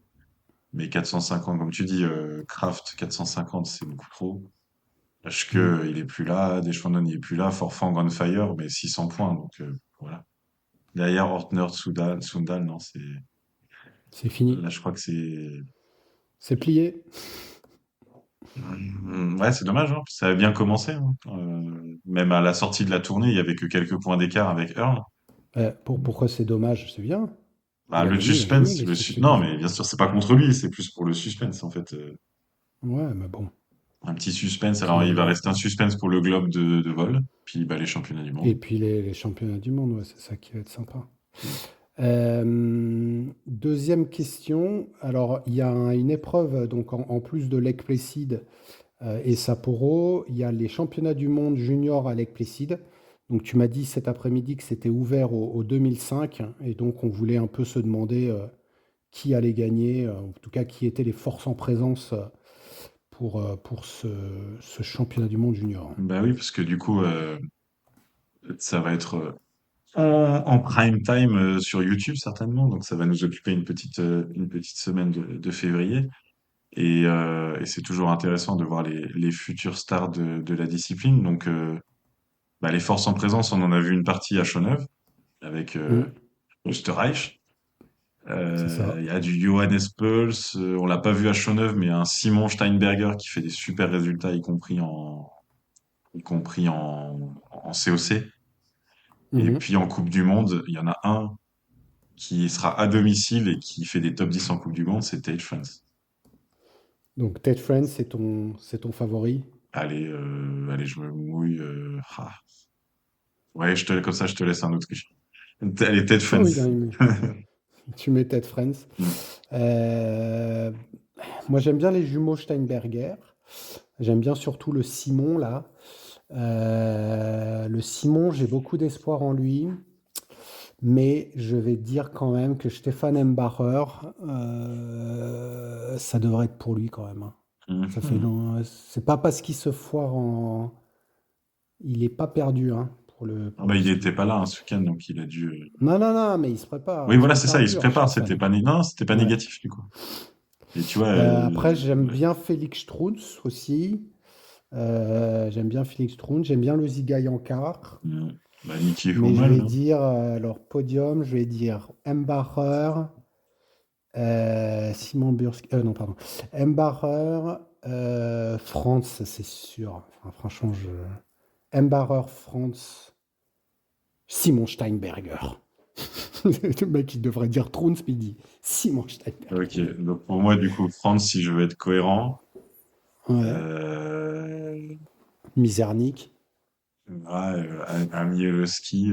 Mais 450, comme tu dis, Kraft 450, c'est beaucoup trop. Parce Hmm. que il est plus là, Deschwanden il est plus là, Forfang on fire, mais 600 points, donc voilà. Derrière Ortner, Sundal, non, C'est fini. là je crois que c'est, C'est plié. ouais, c'est dommage, hein. Ça avait bien commencé, hein. Même à la sortie de la tournée, il y avait que quelques points d'écart avec Earl. Pourquoi c'est dommage? C'est bien. Bah, le Il a gagné, suspense, qu'est-ce que je te non, dis? mais bien sûr, c'est pas contre lui, c'est plus pour le suspense, en fait. Ouais, mais bon. Un petit suspense. Alors, il va Puis, rester un suspense pour le globe de vol, puis bah, les championnats du et monde. puis les championnats du monde, ouais, c'est ça qui va être sympa. Mm. Deuxième question. Alors, il y a une épreuve, donc en plus de Lake Placid et Sapporo, il y a les championnats du monde junior à Lake Placid. Donc, tu m'as dit cet après-midi que c'était ouvert au 2005, et donc on voulait un peu se demander qui allait gagner, en tout cas qui étaient les forces en présence pour ce championnat du monde junior. Bah oui, parce que du coup, ça va être en prime time sur YouTube, certainement. Donc, ça va nous occuper une petite semaine de février. Et c'est toujours intéressant de voir les futures stars de la discipline. Donc, bah, les forces en présence, on en a vu une partie à Chauneuf avec Mm, Österreich. c'est ça. Il y a du Johannes Peuls, on l'a pas vu à Chauneuf, mais un Simon Steinberger qui fait des super résultats, y compris en COC. Et Mhm. puis en Coupe du Monde, il y en a un qui sera à domicile et qui fait des top 10 en Coupe du Monde, c'est Tate France. Donc Ted Friends, c'est ton favori. Allez, je me mouille. Ouais, comme ça, je te laisse un autre. Allez, Tate Ah oui, France. non, tu mets Ted Friends. Euh, Moi, j'aime bien les jumeaux Steinberger. J'aime bien surtout le Simon, là. Le Simon, j'ai beaucoup d'espoir en lui. Mais je vais dire quand même que Stéphane Embacher, ça devrait être pour lui quand même, hein. Ça fait Mhm. long. C'est pas parce qu'il se foire en. Il est pas perdu, hein, pour le, Ah pour bah, le il était ski. pas là, hein, ce week-end, donc il a dû. Non, non, non, mais il se prépare. Oui, Il se voilà, c'est ça, prépare il se dur, prépare. C'était Stéphane. pas, non, c'était pas Ouais. négatif, du coup. Et tu vois, Après, j'aime ouais. bien Félix Strunz aussi. J'aime bien Félix Strunz. J'aime bien le Ziga Yankar. Bah, Niki Mais je Hummel, vais hein. dire, alors, podium, je vais dire Embacher, Simon Burski. Non, pardon. Embacher, France, c'est sûr. Enfin, franchement, Embacher, France, Simon Steinberger. Le mec, il devrait dire Strunz, mais il dit Simon Ok, Steinberger. donc pour moi, du coup, France, si je veux être cohérent, Ouais. euh, Mizernik. Amielowski,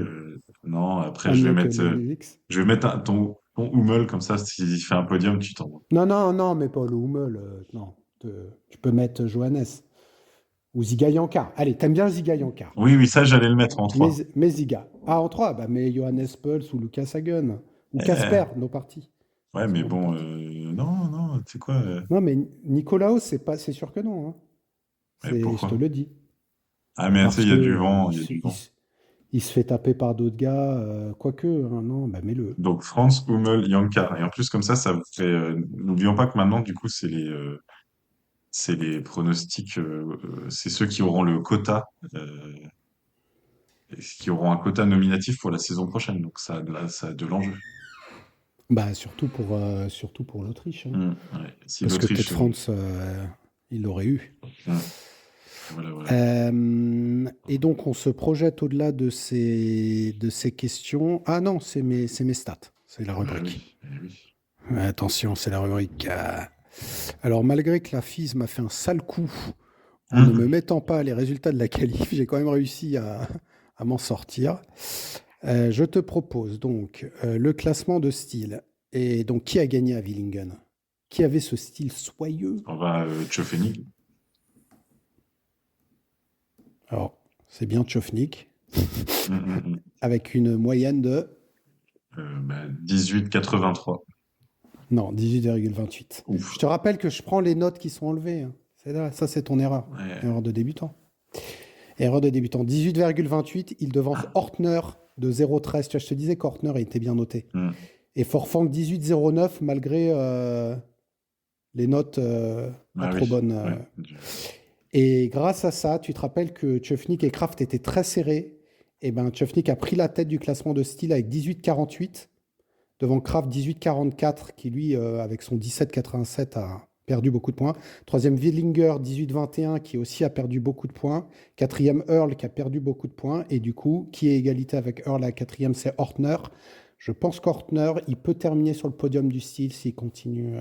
non, après, je vais Amieux que mettre, Lelix. ton Hummel, comme ça, s'il fait un podium, tu t'en vas. Non, non, non, mais pas le Hummel. Non. Tu peux mettre Johannes. Ou Ziga Yankar. Allez, t'aimes bien Ziga Yankar. Oui, oui, ça, j'allais le mettre en 3. Mais Ziga. Ah, en 3, bah, mais Johannes Peuls ou Lucas Hagen. Ou Eh, Casper, nos parties. ouais, mais Selon les bon, parties. non, non, tu sais quoi, Non, mais Nicolaos, c'est sûr que non, hein. mais Je te pourquoi? le dis. Ah, Bah, mais tu sais, parce il y que a du vent, il y a du vent. il se fait taper par d'autres gars. Quoique, hein, non, bah mets-le. Donc, France, Hummel, Yankar. Et en plus, comme ça vous fait, n'oublions pas que maintenant, du coup, c'est les pronostics, c'est ceux qui auront le quota, qui auront un quota nominatif pour la saison prochaine. Donc ça a de l'enjeu. Bah, surtout pour l'Autriche, hein. Ouais. Si Parce que Ted l'Autriche, France, il l'aurait eu. mm, voilà, voilà. Et donc, on se projette au-delà de ces questions. Ah non, c'est mes stats. C'est la Bah rubrique. oui, eh oui. Ouais, attention, c'est la rubrique. Alors, malgré que la FIS m'a fait un sale coup en ne me mettant pas les résultats de la qualif, j'ai quand même réussi à m'en sortir. Je te propose donc le classement de style. Et donc, qui a gagné à Willingen? Qui avait ce style soyeux? On va Tchofénik. Alors, c'est bien Tchofnik, Mm, mm, mm. avec une moyenne de... 18,83. Non, 18,28. Ouf. Je te rappelle que je prends les notes qui sont enlevées. Hein. Ça, c'est ton erreur. Ouais. Erreur de débutant. Erreur de débutant. 18,28, il devance Hortner de 0,13. Tu vois, je te disais qu'Hortner était bien noté. Mm. Et Forfang 18,09 malgré les notes pas trop bonnes. Ouais. Et grâce à ça, tu te rappelles que Tchofnik et Kraft étaient très serrés. Et ben Tchofnik a pris la tête du classement de style avec 18,48 devant Kraft 18,44 qui lui, avec son 17,87 a perdu beaucoup de points. Troisième Willinger 18,21 qui aussi a perdu beaucoup de points. Quatrième Earl qui a perdu beaucoup de points. Et du coup, qui est égalité avec Earl à quatrième, c'est Hortner. Je pense qu'Hortner, il peut terminer sur le podium du style s'il continue.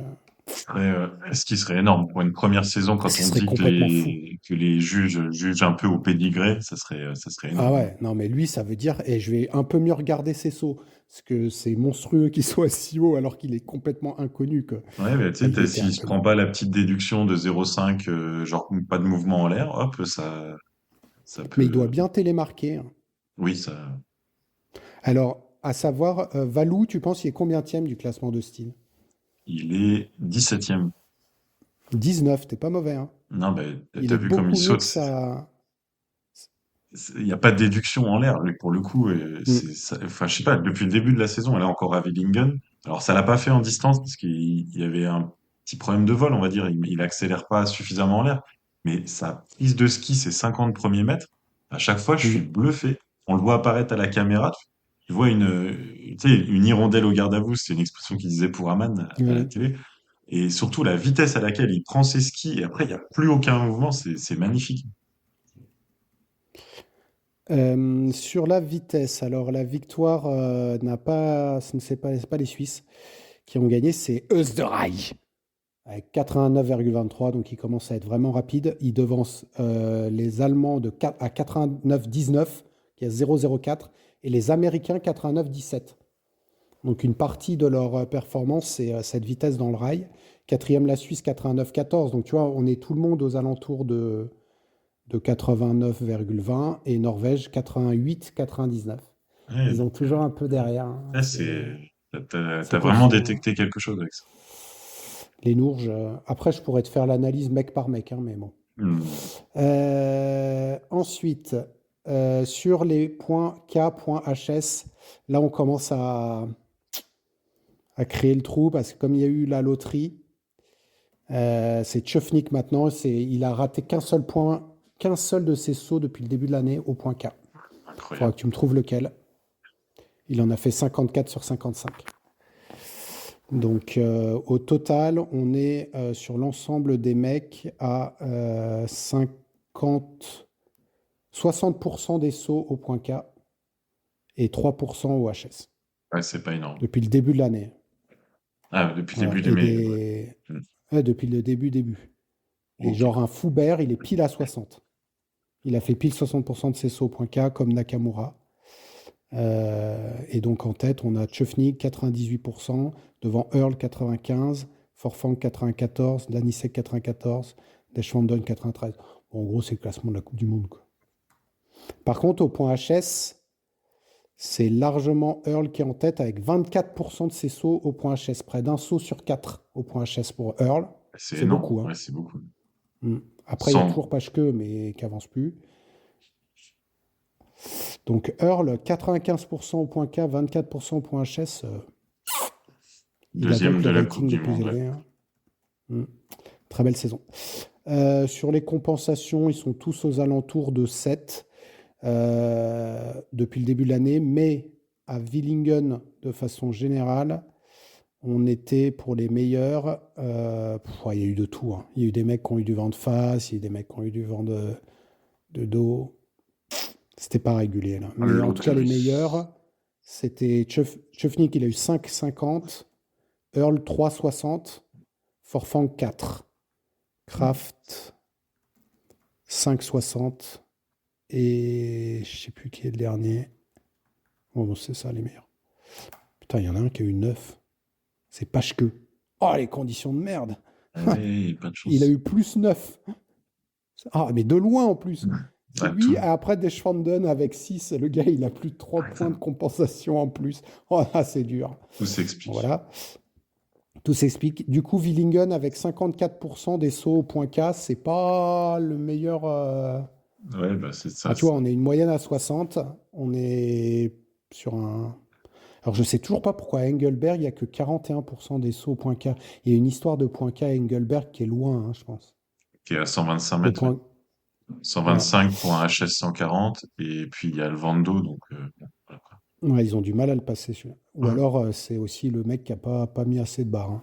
Ce qui serait énorme pour une première saison quand Ce on serait dit complètement fou. que les juges jugent un peu au pédigré, ça serait Ah énorme. ouais, non mais lui, ça veut dire, et je vais un peu mieux regarder ses sauts, parce que c'est monstrueux qu'il soit si haut alors qu'il est complètement inconnu. Que... Ouais, mais tu Enfin, sais, il était s'il se inconnu. prend pas la petite déduction de 0,5, genre pas de mouvement en l'air, hop, ça Mais il doit peut. bien télémarquer. Hein. Oui, ça. Alors, à savoir, Valou, tu penses, il est combientième du classement de style? Il est 17e. 19, t'es pas mauvais. Hein. Non, ben, Il t'as est vu comme il beaucoup mieux saute. que ça. Il n'y a pas de déduction en l'air, lui, pour le coup. Enfin, je sais pas, depuis le début de la saison, elle est encore à Willingen. Alors, ça l'a pas fait en distance parce qu'il y avait un petit problème de vol, on va dire. Il accélère pas suffisamment en l'air. Mais sa piste de ski, ses 50 premiers mètres, à chaque fois, je suis Mm. bluffé. On le voit apparaître à la caméra. Tu vois tu sais, une hirondelle au garde à vous, c'est une expression qu'il disait pour Aman à la Ouais. télé. Et surtout, la vitesse à laquelle il prend ses skis, et après, il n'y a plus aucun mouvement, c'est magnifique. Sur la vitesse, alors la victoire n'a pas, ce ne c'est pas les Suisses qui ont gagné, c'est Österreich avec 89,23, donc il commence à être vraiment rapide. Il devance les Allemands à 89,19, qui a 0,04, et les Américains 89,17. Donc une partie de leur performance, c'est cette vitesse dans le rail. Quatrième, la Suisse 89,14. Donc tu vois, on est tout le monde aux alentours de 89,20 et Norvège 88,99. Ouais, Ils ont donc, toujours un peu derrière. Hein. là, t'as C'est vraiment conscient. Hein. détecté quelque chose avec ça. Les Nourges. Après, je pourrais te faire l'analyse mec par mec, hein, mais bon. Hmm. Ensuite, sur les points K, points HS, là, on commence à créer le trou parce que comme il y a eu la loterie, c'est Tchofnik maintenant. Il a raté qu'un seul point, qu'un seul de ses sauts depuis le début de l'année au point K. Il faudra Incroyable. que tu me trouves lequel. Il en a fait 54 sur 55. Donc, au total, on est sur l'ensemble des mecs à 60% des sauts au point K et 3% au HS Ouais, c'est pas énorme. depuis le début de l'année. Ah, depuis le Voilà. début du Et mai. Ouais. Hmm. ouais, depuis le début. Et Ok. genre un Foubert, il est pile à 60. Il a fait pile 60% de ses sauts au point K comme Nakamura. Et donc en tête, on a Tchofnik 98%, devant Earl 95%, Forfang 94%, Danisek 94%, Deschwanden 93%. Bon, en gros, c'est le classement de la Coupe du Monde. Quoi. Par contre, au point HS, c'est largement Earl qui est en tête avec 24% de ses sauts au point HS, près d'un saut sur 4 au point HS pour Earl. C'est C'est énorme. beaucoup. Hein. Ouais, c'est beaucoup. Après, il y a Sans. toujours Pachke, mais qui avance plus. Donc Earl, 95% au point K, 24% au point HS. Il a Deuxième donc de le la Coupe rating le du plus Monde. Ouais. élevé. Hein. Très belle saison. Sur les compensations, ils sont tous aux alentours de 7 depuis le début de l'année, mais à Willingen, de façon générale, on était pour les meilleurs. Il y a eu de tout. Hein. Il y a eu des mecs qui ont eu du vent de face, il y a eu des mecs qui ont eu du vent de dos. C'était pas régulier. Là. Mais en tout cas, les Loterie. meilleurs, c'était Tchofnik, il a eu 5,50, Earl 3,60, Forfang 4. Kraft 5,60. Et je sais plus qui est le dernier. Bon, c'est ça les meilleurs. Putain, il y en a un qui a eu 9. C'est Pashke. Oh, les conditions de merde. Ouais, pas de Il a chance. eu plus 9. Ah, mais de loin en plus. C'est Ouais, lui, après Deschwanden avec 6, le gars, il a plus de 3 points de compensation en plus. Oh, là, c'est dur. tout s'explique. Voilà, tout s'explique. Du coup, Willingen avec 54% des sauts au point K, c'est pas le meilleur. Ouais, bah, c'est ça. Ah, tu vois, on est une moyenne à 60. On est sur un. Alors, je sais toujours pas pourquoi à Engelberg, il n'y a que 41% des sauts au point K. Il y a une histoire de point K à Engelberg qui est loin, hein, je pense. Qui est à 125 Le mètres, ouais. point. Ouais. 125 pour un HS 140, et puis il y a le Vando, donc bon, voilà, quoi. Ouais, ils ont du mal à le passer, celui-là. Ou Hum, alors, c'est aussi le mec qui n'a pas mis assez de barres,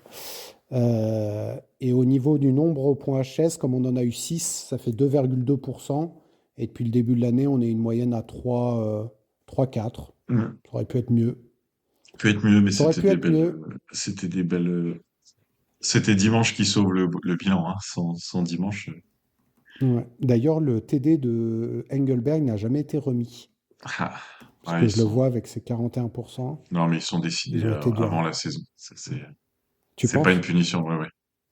hein. Et au niveau du nombre au point HS, comme on en a eu 6, ça fait 2,2%. Et depuis le début de l'année, on est une moyenne à 3,4. Ça aurait pu être mieux. Peut être mieux, mais Ça aurait pu être mieux. c'était des belles, c'était dimanche qui sauve le bilan, hein. Sans dimanche. Ouais. D'ailleurs, le TD de Engelberg n'a jamais été remis. Ah, Parce ouais, que je le vois avec ses 41%. non, mais ils sont décidés Ils ont été durs, avant hein. la saison. Tu C'est pas une penses? punition, ouais, ouais.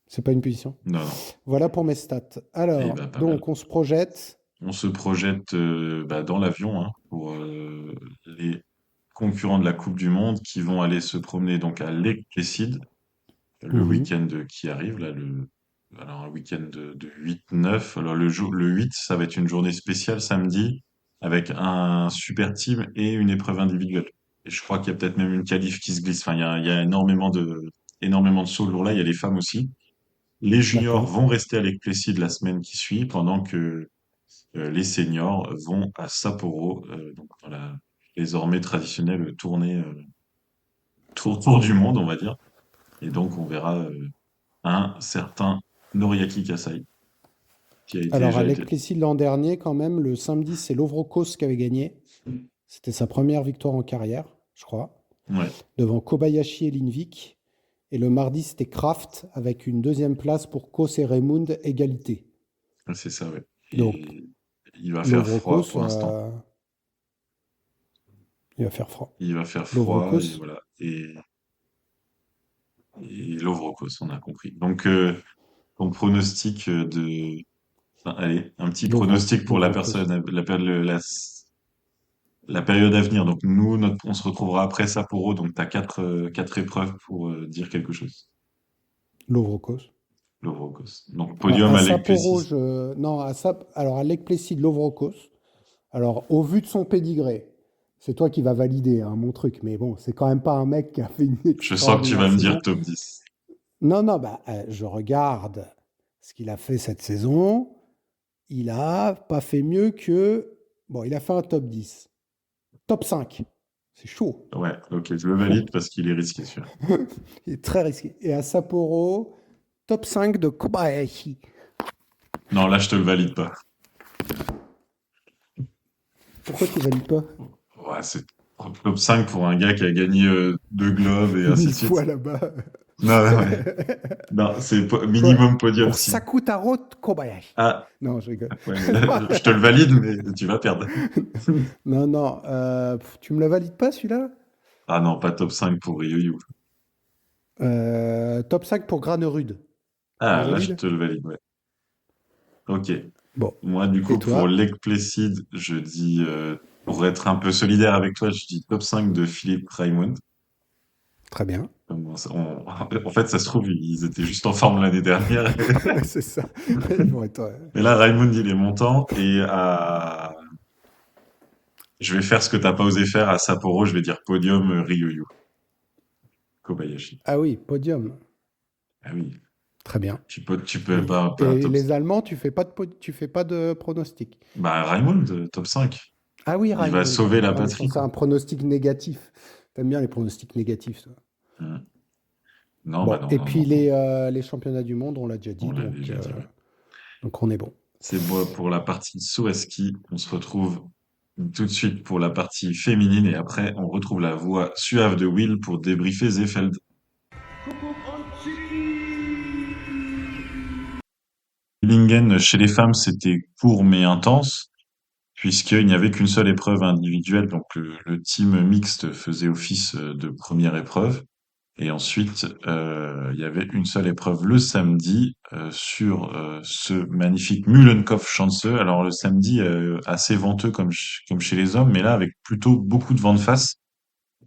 C'est pas une punition. Non, non. Voilà pour mes stats. Et Alors, bah, pas mal. donc, on se projette. On se projette bah, dans l'avion, hein, pour les concurrents de la Coupe du Monde qui vont aller se promener donc à Lake Placid le Mhm. week-end qui arrive, là, alors un week-end de 8-9. Alors le 8, ça va être une journée spéciale samedi avec un super team et une épreuve individuelle. Et je crois qu'il y a peut-être même une qualif qui se glisse. Enfin, il y a énormément de sauts le jour-là. Il y a les femmes aussi. Les juniors D'accord. vont rester à Lake Placid la semaine qui suit, pendant que les seniors vont à Sapporo, donc dans la désormais traditionnelle tournée tour du monde, on va dire. Et donc, on verra un certain Noriaki Kasai, qui a Alors, déjà à été. Plessis l'an dernier, quand même, le samedi, c'est Lovrokos qui avait gagné. C'était sa première victoire en carrière, je crois, Ouais, devant Kobayashi et Lindvik. Et le mardi, c'était Kraft avec une deuxième place pour Kos et Raymond, égalité. c'est ça, ouais. Donc, Et il va faire froid Lovrokos, pour l'instant. il va faire froid. Il va faire froid, et Lovrokos, voilà. Et Lovrokos, on a compris. Donc, ton pronostic enfin, allez, un petit pronostic pour la Lovrokos. personne, la période à venir. Donc, nous, on se retrouvera après Sapporo. Donc, tu as quatre épreuves pour dire quelque chose. Lovrokos. Lovrokos. Donc, À podium à Lake Sapporo, Plessis. Non, alors à Lake Placid, Lovrokos. Alors, au vu de son pédigré, c'est toi qui vas valider, hein, mon truc, mais bon, c'est quand même pas un mec qui a fait une Je sens que tu extraordinaire vas me dire saison. top 10. Non, non, bah, je regarde ce qu'il a fait cette saison. Il a pas fait mieux que. Bon, il a fait un top 10. Top 5. C'est chaud. Ouais, ok, je le valide parce qu'il est risqué, celui-là. Il est très risqué. Et à Sapporo, top 5 de Kobayashi. Non, là, je te le valide pas. Pourquoi tu valides pas? Ouais, c'est top 5 pour un gars qui a gagné 2 globes et ainsi de 1000 suite. fois là-bas. Non, non, ouais. Non, c'est Quoi? minimum podium Pour 6. Sakutaro Kobayashi. Ah, Non, je rigole. ouais, mais là, je te le valide, mais tu vas perdre. Non, non. Tu me le valides pas celui-là? Ah non, pas top 5 pour Ryoyu. Top 5 pour Granerud. Tu le Ah, là, je valides? te le valide, ouais. Ok. Bon. Moi, du Et coup, pour toi? Lake Placid, je dis, pour être un peu solidaire avec toi, je dis top 5 de Philippe Raimond. Très bien. En fait, ça se trouve, ils étaient juste en forme l'année dernière. Ouais, c'est ça. Ils vont être, Mais là, Raimond, il est montant. Je vais faire ce que t'as pas osé faire à Sapporo. Je vais dire podium Ryoyu Kobayashi. Ah oui, podium. Ah oui, Très bien. tu peux Et, pas et top. les Allemands, tu fais pas de pronostic. Bah, Raimond, top 5. Ah oui, Il va Raimond. sauver la Ah, mais je patrie, pensais quoi. à un pronostic négatif. T'aimes bien les pronostics négatifs, toi. Hmm. Non, bah Bon, non, et non, non, puis non. les championnats du monde, on l'a déjà On dit, l'a donc, déjà dit, ouais. donc on est bon. C'est bon pour la partie saut à ski. On se retrouve tout de suite pour la partie féminine et après, on retrouve la voix suave de Will pour débriefer Zefeld. Villingen, chez les femmes, c'était court mais intense, puisqu'il n'y avait qu'une seule épreuve individuelle. Donc, le team mixte faisait office de première épreuve. Et ensuite, il y avait une seule épreuve le samedi sur ce magnifique Mühlenkopf-Schanze. Alors, le samedi, assez venteux comme chez les hommes, mais là, avec plutôt beaucoup de vent de face.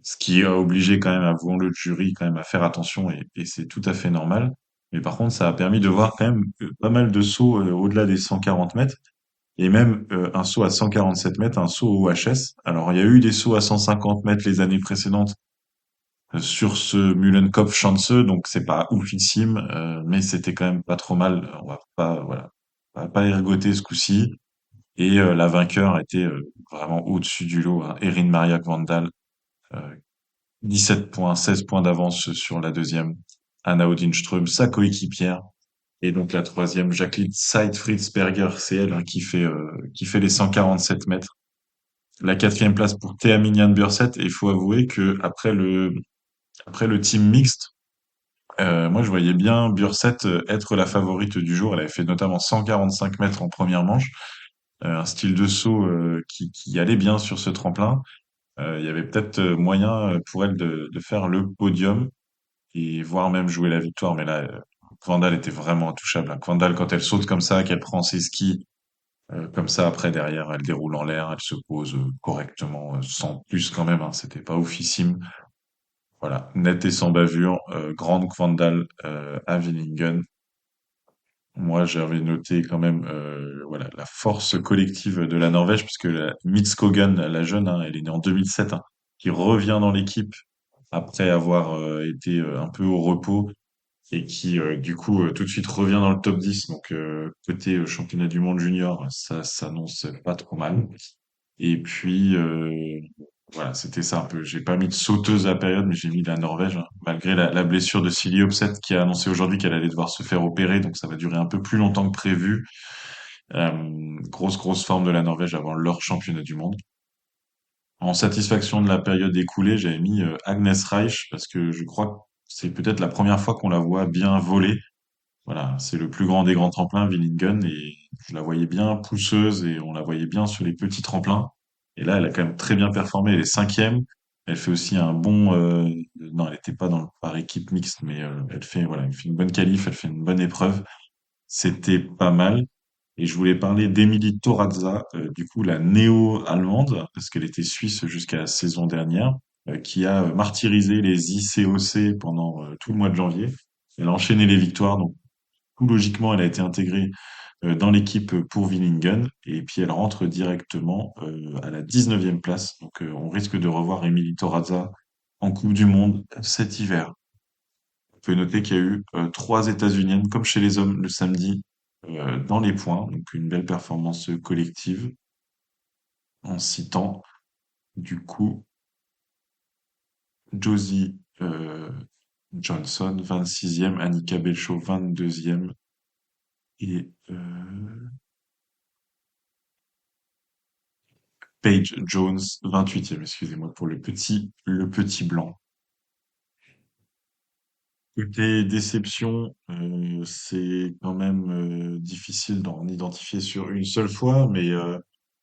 Ce qui a obligé quand même, avouons le jury, quand même à faire attention et c'est tout à fait normal. Mais par contre, ça a permis de voir quand même pas mal de sauts au-delà des 140 mètres et même un saut à 147 mètres, un saut au HS. Alors, il y a eu des sauts à 150 mètres les années précédentes sur ce Mühlenkopf-Schanze, donc c'est pas oufissime, mais c'était quand même pas trop mal. On va pas, voilà, on va pas ergoter ce coup-ci. Et la vainqueur était vraiment au-dessus du lot, hein, Erin Maria Kvandal, euh, 17 points, 16 points d'avance sur la deuxième, Anna Odinström, sa coéquipière. Et donc la troisième, Jacqueline Seid-Fritzberger, c'est elle hein, qui fait les 147 mètres. La quatrième place pour Thea Minian Burset. Et il faut avouer que après le team mixte, moi je voyais bien Burset être la favorite du jour. Elle avait fait notamment 145 mètres en première manche. Un style de saut qui allait bien sur ce tremplin. Il y avait peut-être moyen pour elle de faire le podium et voire même jouer la victoire. Mais là, Kvandal était vraiment intouchable, hein. Kvandal, quand elle saute comme ça, qu'elle prend ses skis comme ça, après derrière, elle déroule en l'air, elle se pose correctement, sans plus quand même, hein. C'était pas oufissime. Voilà, net et sans bavure, grande Kvandal à Villingen. Moi, j'avais noté quand même voilà, la force collective de la Norvège, puisque la Midtskogen, la jeune, hein, elle est née en 2007, hein, qui revient dans l'équipe après avoir été un peu au repos et qui du coup tout de suite revient dans le top 10. Donc côté championnat du monde junior, ça s'annonce pas trop mal. Et puis voilà, c'était ça un peu. J'ai pas mis de sauteuse à la période, mais j'ai mis la Norvège, hein, malgré la blessure de Silje Opseth qui a annoncé aujourd'hui qu'elle allait devoir se faire opérer, donc ça va durer un peu plus longtemps que prévu. Grosse forme de la Norvège avant leur championnat du monde. En satisfaction de la période écoulée, j'avais mis Agnes Reich parce que je crois que c'est peut-être la première fois qu'on la voit bien voler. Voilà, c'est le plus grand des grands tremplins, Willingen, et je la voyais bien pousseuse et on la voyait bien sur les petits tremplins. Et là, elle a quand même très bien performé. Elle est cinquième. Elle fait aussi un bon. Non, elle n'était pas dans par équipe mixte, mais elle fait voilà, elle fait une bonne qualif, elle fait une bonne épreuve. C'était pas mal. Et je voulais parler d'Emilie Torazza, du coup la néo-allemande, parce qu'elle était suisse jusqu'à la saison dernière, qui a martyrisé les ICOC pendant tout le mois de janvier. Elle a enchaîné les victoires, donc tout logiquement, elle a été intégrée dans l'équipe pour Willingen, et puis elle rentre directement à la 19e place. Donc on risque de revoir Emilie Torazza en Coupe du Monde cet hiver. On peut noter qu'il y a eu trois États-Uniennes, comme chez les hommes le samedi, dans les points. Donc une belle performance collective en citant du coup Josie Johnson, 26e, Annika Belcho, 22e et Paige Jones, 28e, excusez-moi pour le petit blanc. Côté déception, c'est quand même difficile d'en identifier sur une seule fois, mais il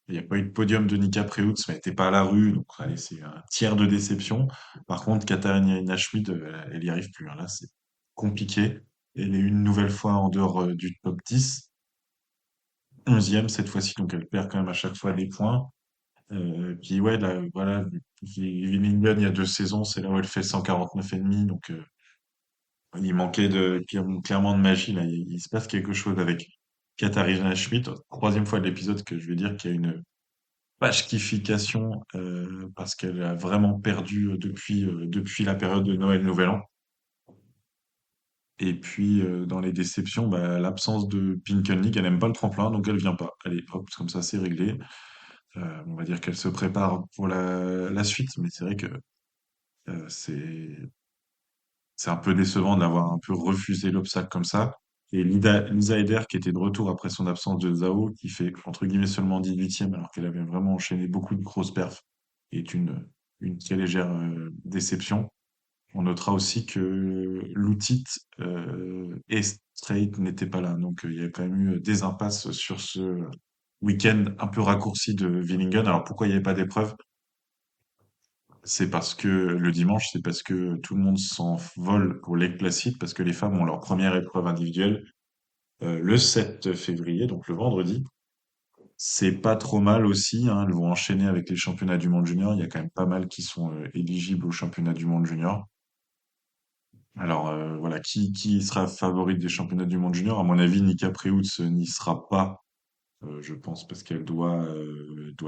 n'y a pas eu de podium de Nika Preutz, mais elle n'était pas à la rue, donc allez, c'est un tiers de déception. Par contre, Katharina Schmid, elle y arrive plus, hein. Là, c'est compliqué. Elle est une nouvelle fois en dehors du top 10, 11e cette fois-ci, donc elle perd quand même à chaque fois des points. Puis ouais, là, voilà, Villingen, il y a 2 saisons, c'est là où elle fait 149,5, donc il manquait clairement de magie, là. Il se passe quelque chose avec Katharina Schmidt. Troisième fois de l'épisode que je vais dire qu'il y a une pachkification parce qu'elle a vraiment perdu depuis la période de Noël Nouvel An. Et puis dans les déceptions, bah, l'absence de Pinkenlig, elle aime pas le tremplin, donc elle vient pas. Allez, hop, comme ça c'est réglé. On va dire qu'elle se prépare pour la suite, mais c'est vrai que euh, c'est c'est un peu décevant de l'avoir un peu refusé l'obstacle comme ça. Et Lisa Eder, qui était de retour après son absence de Zhao, qui fait entre guillemets seulement 18e, alors qu'elle avait vraiment enchaîné beaucoup de grosses perfs, est une très légère déception. On notera aussi que Lutit et Strait n'étaient pas là. Donc, il y a quand même eu des impasses sur ce week-end un peu raccourci de Willingen. Alors, pourquoi il n'y avait pas d'épreuve? C'est parce que le dimanche, c'est parce que tout le monde s'envole pour Lake Placid, parce que les femmes ont leur première épreuve individuelle le 7 février, donc le vendredi. C'est pas trop mal aussi, hein, elles vont enchaîner avec les championnats du monde junior. Il y a quand même pas mal qui sont éligibles aux championnats du monde junior. Alors voilà, qui sera favorite des championnats du monde junior? À mon avis, Nika Preutz n'y sera pas, je pense, parce qu'elle doit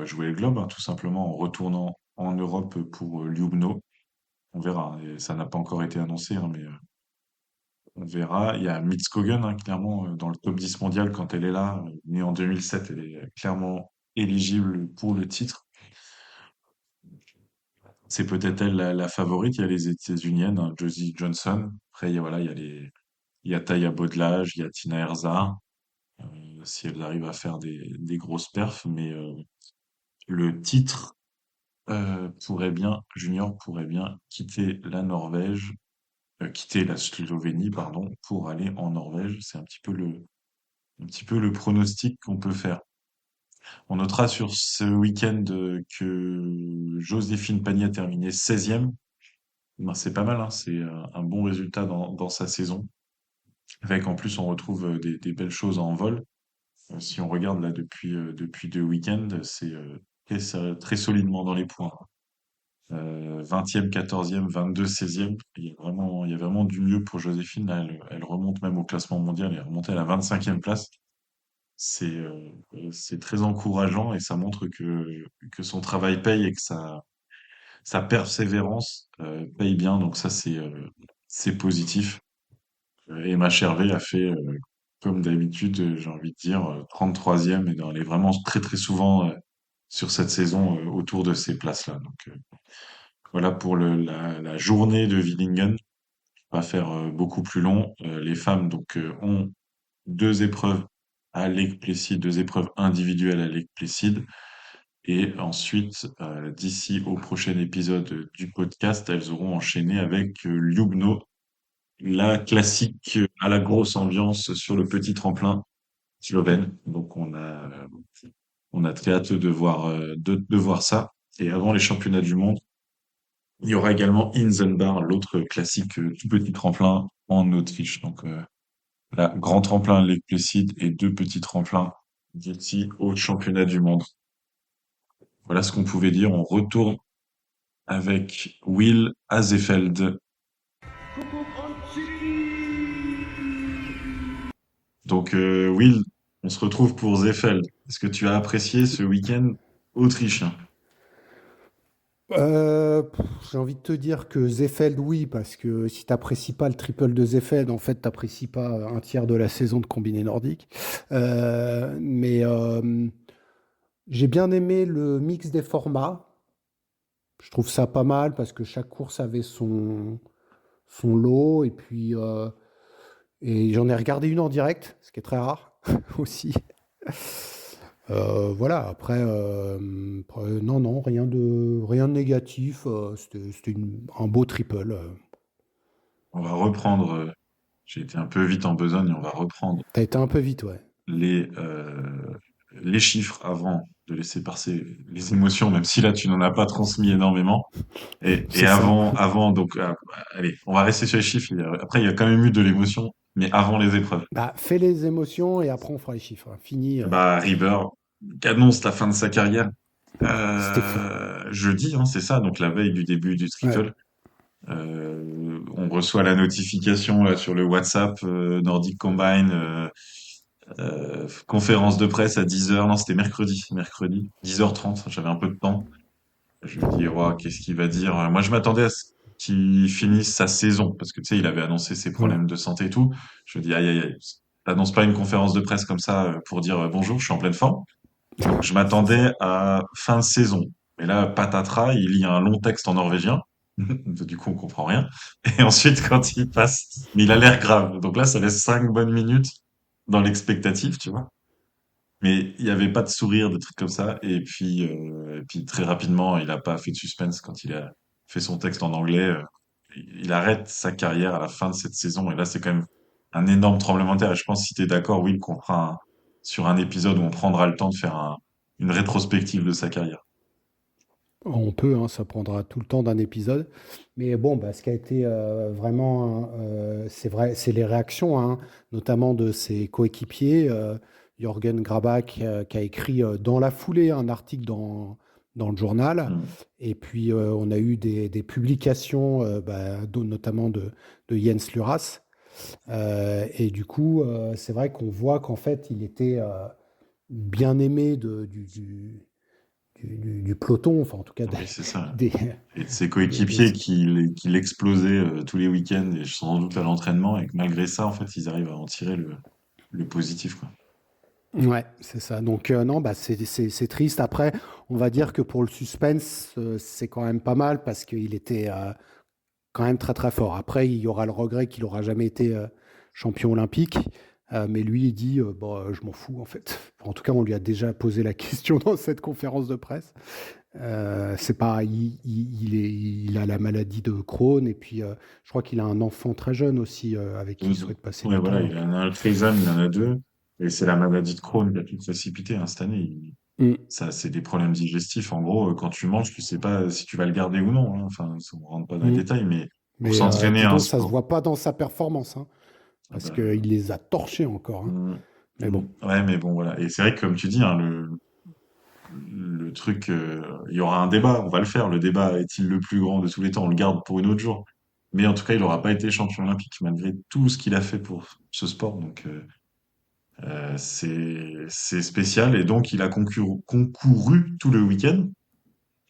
jouer le globe, hein, tout simplement en retournant en Europe pour Ljubno. On verra, hein, et ça n'a pas encore été annoncé, hein, mais on verra. Il y a Mitskogen, hein, clairement, dans le top 10 mondial, quand elle est là, née en 2007, elle est clairement éligible pour le titre. C'est peut-être elle la favorite. Il y a les États-Uniennes, hein, Josie Johnson. Après, voilà, il y a Taya Bodlage, il y a Tina Herzog, si elles arrivent à faire des grosses perfs. Mais le titre junior pourrait bien quitter la Norvège, quitter la Slovénie, pardon, pour aller en Norvège. C'est un petit peu le pronostic qu'on peut faire. On notera sur ce week-end que Joséphine Pagny a terminé 16e. Ben, c'est pas mal, hein, c'est un bon résultat dans sa saison. Avec en plus, on retrouve des belles choses en vol. Si on regarde là depuis 2 week-ends, c'est très solidement dans les points. 20e, 14e, 22, 16e. Il y a vraiment du mieux pour Joséphine. Là, elle remonte même au classement mondial. Elle est remontée à la 25e place. C'est très encourageant et ça montre que son travail paye et que sa persévérance paye bien. Donc ça, c'est positif. Emma Chervé a fait, comme d'habitude, j'ai envie de dire, 33e et elle est vraiment très très souvent sur cette saison autour de ces places-là. Donc voilà pour la journée de Willingen. On va faire beaucoup plus long. Les femmes donc ont 2 épreuves à Lake Placid, 2 épreuves individuelles à Lake Placid. Et ensuite, d'ici au prochain épisode du podcast, elles auront enchaîné avec Ljubno, la classique à la grosse ambiance sur le petit tremplin slovène. Donc on a très hâte de voir ça. Et avant les championnats du monde, il y aura également Inzenbar, l'autre classique tout petit tremplin en Autriche. Donc là, grand tremplin Lake Placid et 2 petits tremplins d'ici au championnat du monde. Voilà ce qu'on pouvait dire. On retourne avec Will Azefeld. Donc, Will, on se retrouve pour Zefeld. Est-ce que tu as apprécié ce week-end autrichien? J'ai envie de te dire que Zefeld, oui, parce que si tu n'apprécies pas le triple de Zefeld, en fait, tu n'apprécies pas un tiers de la saison de combiné nordique. Mais j'ai bien aimé le mix des formats. Je trouve ça pas mal parce que chaque course avait son lot. Et j'en ai regardé une en direct, ce qui est très rare aussi. Voilà, après, non, non, rien de négatif. C'était un beau triple. On va reprendre, j'ai été un peu vite en besogne, on va reprendre T'as été un peu vite, ouais. les, les chiffres avant de laisser passer les émotions, même si là tu n'en as pas transmis énormément. Et C'est ça. avant donc, allez, on va rester sur les chiffres. Après, il y a quand même eu de l'émotion, mais avant les épreuves. Bah, fais les émotions et après on fera les chiffres, hein. Fini. Bah, River qui annonce la fin de sa carrière C'était fou. jeudi, hein, c'est ça, donc la veille du début du Ouais. triple. On reçoit la notification là sur le WhatsApp Nordic Combine, conférence de presse à 10h. Non, c'était mercredi, 10h30. J'avais un peu de temps. Je me dis, oh, qu'est-ce qu'il va dire? Moi, je m'attendais à ce qu'il finisse sa saison, parce que tu sais, il avait annoncé ses Ouais. problèmes de santé et tout. Je me dis, aïe, aïe, aïe, t'annonces pas une conférence de presse comme ça pour dire bonjour, je suis en pleine forme. Donc, je C'est ça. m'attendais à fin de saison. Mais là, patatras, il lit un long texte en norvégien. Du coup, on comprend rien. Et ensuite, quand il passe, mais il a l'air grave. Donc là, ça laisse 5 bonnes minutes dans l'expectative, tu vois. Mais il n'y avait pas de sourire, de trucs comme ça. Et puis très rapidement, il n'a pas fait de suspense quand il a fait son texte en anglais. il arrête sa carrière à la fin de cette saison. Et là, c'est quand même un énorme tremblement de terre. Et je pense, si tu es d'accord, Will, qu'on fera sur un épisode où on prendra le temps de faire une rétrospective de sa carrière. On peut, hein, ça prendra tout le temps d'un épisode. Mais bon, bah, ce qui a été vraiment, c'est vrai, c'est les réactions, hein, notamment de ses coéquipiers. Jürgen Grabach, qui a écrit dans la foulée un article dans le journal. Mm. Et puis, on a eu des publications, notamment de Jens Luras. Et du coup, c'est vrai qu'on voit qu'en fait, il était bien aimé du peloton, enfin en tout cas Oui, c'est ça. des, Et de ses des- coéquipiers qui l'explosaient tous les week-ends et sans doute à l'entraînement. Et que malgré ça, en fait, ils arrivent à en tirer le positif, quoi. Ouais, c'est ça. Donc non, bah c'est triste. Après, on va dire que pour le suspense, c'est quand même pas mal parce qu'il était quand même très très fort. Après, il y aura le regret qu'il n'aura jamais été champion olympique. Mais lui, il dit, bon, je m'en fous en fait. En tout cas, on lui a déjà posé la question dans cette conférence de presse. C'est pas, il a la maladie de Crohn et puis je crois qu'il a un enfant très jeune aussi avec qui il souhaite passer Ouais, du temps. voilà, il Donc, en a un Alzheimer, il en a deux. Et c'est la maladie de Crohn qui a tout précipité hein, cette année. mm, Ça, c'est des problèmes digestifs. En gros, quand tu manges, tu sais pas si tu vas le garder ou non, hein. Enfin, on ne rentre pas dans les mm. détails, mais pour Mais s'entraîner dis à un donc, ça se sport. voit pas dans sa performance, hein, Ah parce bah, qu'il les a torchés encore, hein. mm, Mais bon. ouais, mais bon, voilà. Et c'est vrai que, comme tu dis, hein, le truc, il y aura un débat, on va le faire. Le débat est-il le plus grand de tous les temps? On le garde pour une autre jour. Mais en tout cas, il n'aura pas été champion olympique malgré tout ce qu'il a fait pour ce sport. Donc, c'est spécial. Et donc, il a concouru tout le week-end.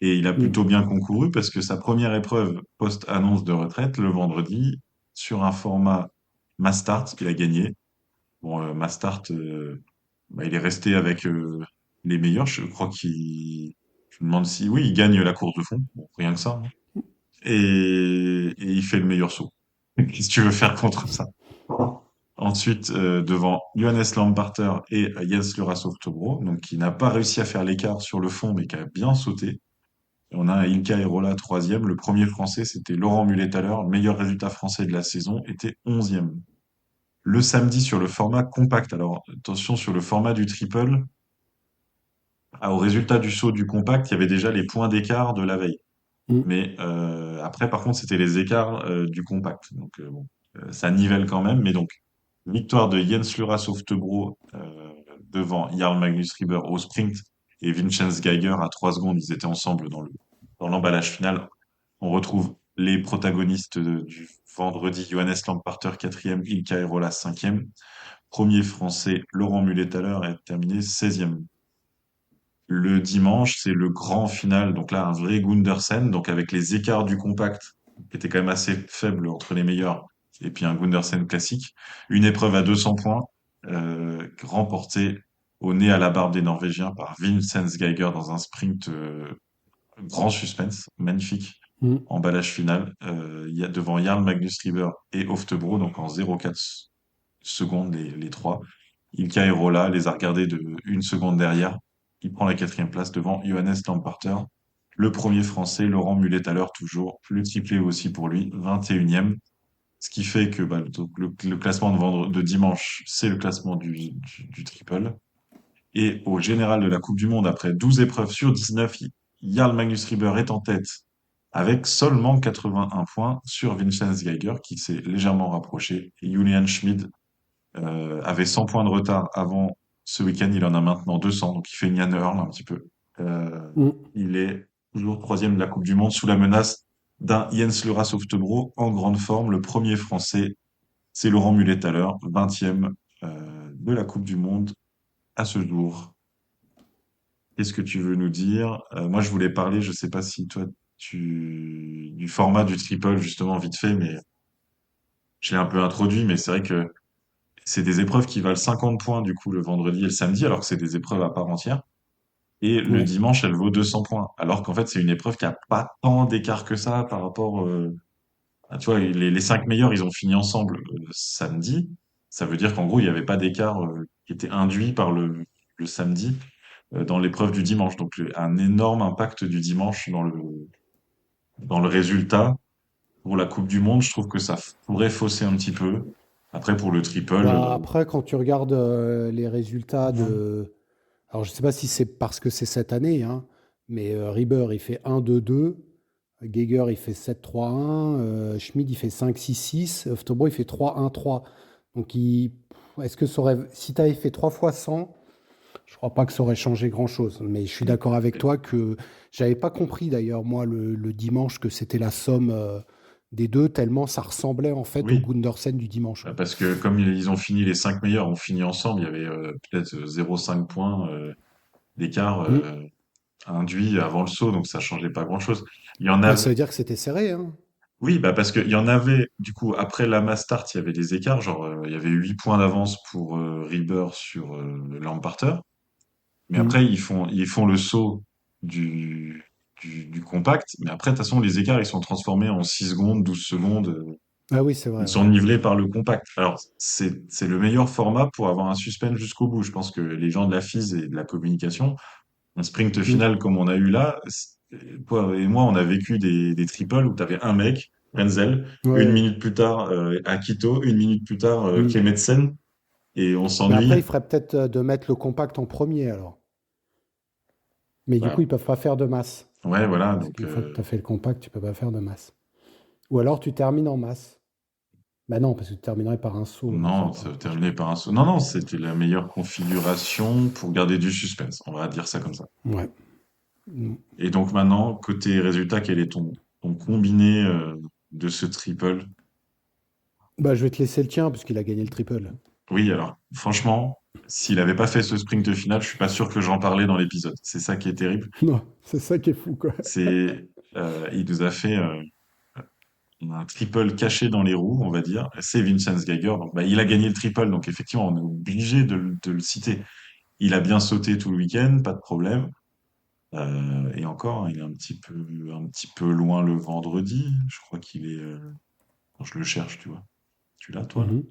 Et il a Mm, plutôt bien concouru parce que sa première épreuve post-annonce de retraite, le vendredi, sur un format Mastart qu'il a gagné. Bon, Mastart, bah, il est resté avec les meilleurs. Je crois qu'il. Je me demande si. Oui, il gagne la course de fond. Bon, rien que ça, hein. Et il fait le meilleur saut. Qu'est-ce que tu veux faire contre ça? Ensuite, devant Johannes Lamparter et Jens Lurasov-Tobro, donc qui n'a pas réussi à faire l'écart sur le fond, mais qui a bien sauté. Et on a un Ilka Erola troisième. Le premier français, c'était Laurent Mullet-Thaler. Meilleur résultat français de la saison était 11e. Le samedi sur le format compact. Alors attention sur le format du triple. Au résultat du saut du compact, il y avait déjà les points d'écart de la veille. mm. Mais après, par contre, c'était les écarts du compact. Donc bon, ça nivelle quand même. Mais donc victoire de Jens Lurasov-Tebro devant Jarl Magnus Rieber au sprint et Vincenz Geiger à 3 secondes. Ils étaient ensemble dans l'emballage final. On retrouve les protagonistes du vendredi, Johannes Lamparter, quatrième, Ilka Erola, cinquième. Premier français, Laurent Mullet-Thaler, est terminé 16e. Le dimanche, c'est le grand final. Donc là, un vrai Gundersen, donc avec les écarts du compact, qui étaient quand même assez faibles entre les meilleurs, et puis un Gundersen classique. Une épreuve à 200 points, remportée au nez à la barbe des Norvégiens par Vincenz Geiger dans un sprint grand suspense, magnifique Mm. emballage final, il y a devant Jarl Magnus Rieber et Oftebro, donc en 0,4 secondes les trois. Ilka Erola les a regardés de une seconde derrière. Il prend la quatrième place devant Johannes Lamparter. Le premier français, Laurent Mullet-Thaler, toujours. Le triplé aussi pour lui, 21e. Ce qui fait que bah, donc, le classement de dimanche, c'est le classement du triple. Et au général de la Coupe du Monde, après 12 épreuves sur 19, Jarl Magnus Rieber est en tête avec seulement 81 points sur Vincenz Geiger qui s'est légèrement rapproché. Et Julian Schmid avait 100 points de retard avant ce week-end, il en a maintenant 200, donc il fait une Yann Earl un petit peu. Mm. Il est toujours troisième de la Coupe du Monde sous la menace d'un Jens Lurasov-Tebro en grande forme. Le premier français, c'est Laurent Mullet-Thaler, 20e de la Coupe du Monde à ce jour. Qu'est-ce que tu veux nous dire? Moi, je voulais parler, je sais pas si toi, du format du triple, justement, vite fait, mais je l'ai un peu introduit, mais c'est vrai que c'est des épreuves qui valent 50 points, du coup, le vendredi et le samedi, alors que c'est des épreuves à part entière. Et le Ouais. dimanche, elle vaut 200 points, alors qu'en fait, c'est une épreuve qui a pas tant d'écart que ça par rapport, tu vois, les 5 meilleurs, ils ont fini ensemble samedi. Ça veut dire qu'en gros, il n'y avait pas d'écart qui était induit par le samedi dans l'épreuve du dimanche. Donc, un énorme impact du dimanche dans le résultat. pour la Coupe du Monde, je trouve que ça pourrait fausser un petit peu. Après, pour le triple, Bah, après, quand tu regardes les résultats de... Alors, je sais pas si c'est parce que c'est cette année, hein, mais Rieber, il fait 1-2-2. Geiger, il fait 7-3-1. Schmid, il fait 5-6-6. Oftebro, il fait 3-1-3. Donc, est-ce que ça aurait... si tu avais fait 3 fois 100, je crois pas que ça aurait changé grand-chose. Mais je suis d'accord avec toi que j'avais pas compris d'ailleurs, moi, le dimanche, que c'était la somme des deux, tellement ça ressemblait en fait au oui, Gundersen du dimanche, quoi. parce que comme ils ont fini, les 5 meilleurs ont fini ensemble, il y avait peut-être 0,5 points d'écart Mm. induit avant le saut, donc ça changeait pas grand-chose. Il y en Bah, avait, ça veut dire que c'était serré, hein. oui, bah parce qu'il y en avait, du coup, après la mass start, il y avait des écarts, genre il y avait 8 points d'avance pour Rieber sur Lamparter, mais Mm. après ils font le saut du, du compact, mais après, de toute façon, les écarts, ils sont transformés en 6 secondes, 12 secondes, Ah oui, c'est ils vrai, ouais. sont nivelés par le compact. Alors, c'est le meilleur format pour avoir un suspense jusqu'au bout. Je pense que les gens de la phys et de la communication, un sprint Mm. final comme on a eu là, toi et moi, on a vécu des triples où tu avais un mec, Renzel, une Ouais. minute plus tard, Akito, une minute plus tard, Mm. Klemetsen, et on Mais après, s'ennuie. il ferait peut-être de mettre le compact en premier alors. Mais du coup, Bah, ils peuvent pas faire de masse. ouais, voilà. Parce Donc, qu'une fois que tu as fait le compact, tu peux pas faire de masse. Ou alors tu termines en masse. Bah non, parce que tu terminerais par un saut, donc ça non, va ça pas marcher. terminé par un saut. Non, non, c'était la meilleure configuration pour garder du suspense. On va dire ça comme ça. Ouais. Mm. Et donc maintenant, côté résultat, quel est ton combiné de ce triple? Bah, je vais te laisser le tien, puisqu'il a gagné le triple. Oui, alors franchement, s'il n'avait pas fait ce sprint final, je suis pas sûr que j'en parlais dans l'épisode. C'est ça qui est terrible. Non, c'est ça qui est fou, quoi. Il nous a fait un triple caché dans les roues, on va dire. C'est Vincenz Geiger. Donc, bah, il a gagné le triple, donc effectivement, on est obligé de le citer. Il a bien sauté tout le week-end, pas de problème. Et encore, hein, il est un petit peu loin le vendredi. Je crois qu'il est. Quand je le cherche, tu vois. Tu l'as, toi, là? Mhm.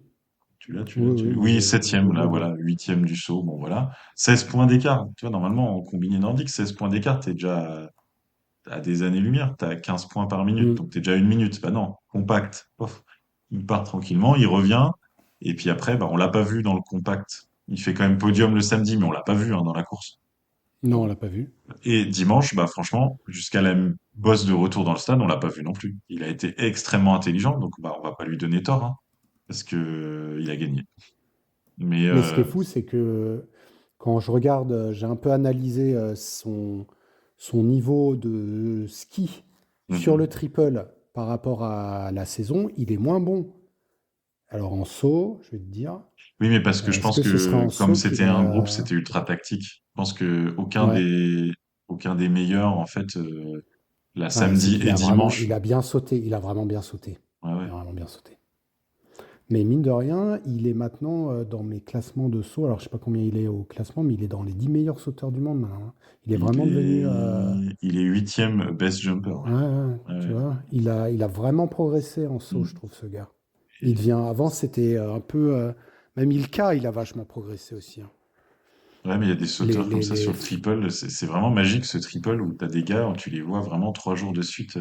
Tu l'as, tu l'as, Oui, tu oui, l'as. moi Oui, je septième, le là, vois bien. voilà. Huitième du saut, bon, voilà. 16 points d'écart. Tu vois, normalement, en combiné nordique, 16 points d'écart, t'es déjà à des années-lumière. T'as 15 points par minute, Mm. donc t'es déjà à une minute. Bah non, compact. Pof. Il part tranquillement, il revient. Et puis après, bah, on l'a pas vu dans le compact. Il fait quand même podium le samedi, mais on l'a pas vu hein, dans la course. Non, on l'a pas vu. Et dimanche, bah franchement, jusqu'à la bosse de retour dans le stade, on l'a pas vu non plus. Il a été extrêmement intelligent, donc bah on va pas lui donner tort, hein, parce que il a gagné. Mais Mais ce qui est fou, c'est que quand je regarde, j'ai un peu analysé son niveau de ski sur le mhm. triple par rapport à la saison, il est moins bon. Alors en saut, je vais te dire, Oui, mais parce que je est-ce pense que ce serait que en comme saut qu'il c'était un groupe, a... c'était ultra tactique. Je pense que aucun Ouais, des meilleurs en fait, la ouais, c'est samedi qu'il et a vraiment, dimanche. il a bien sauté, il a vraiment bien sauté. Ouais, ouais. Il a vraiment bien sauté. Mais mine de rien, il est maintenant dans mes classements de saut. Alors, je sais pas combien il est au classement, mais il est dans les 10 meilleurs sauteurs du monde maintenant, hein. Il est Il vraiment devenu. est huitième best jumper. Ouais, ouais, Ouais, tu ouais. vois, il a vraiment progressé en saut, je Mm. trouve, ce gars. Il Et- devient. Avant, c'était un peu. Même Ilka, il a vachement progressé aussi, hein. Ouais, mais il y a des Les, sauteurs comme les, ça sur les... le triple. C'est vraiment magique ce triple où tu as des gars, tu les vois vraiment 3 jours de suite.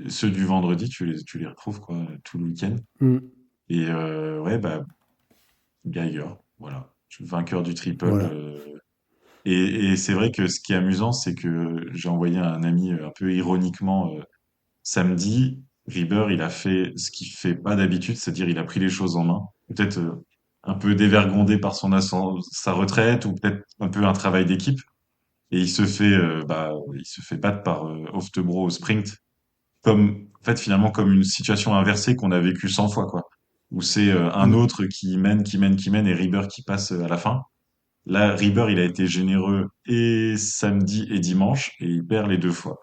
Ceux du vendredi, tu les retrouves quoi, tout le week-end. Hmm, Et ouais, bah, Geiger, voilà. Vainqueur du triple. voilà. Et c'est vrai que ce qui est amusant, c'est que j'ai envoyé à un ami un peu ironiquement samedi. Rieber, il a fait ce qu'il fait pas d'habitude, c'est-à-dire il a pris les choses en main. Peut-être un peu dévergondé par sa retraite ou peut-être un peu un travail d'équipe. Et il se fait battre par Oftebro au sprint, comme, en fait, finalement, comme une situation inversée qu'on a vécue 100 fois, quoi. Où c'est un Hmm. autre qui mène, qui mène, qui mène, et Rieber qui passe à la fin. Là, Rieber, il a été généreux et samedi et dimanche, et il perd les 2 fois.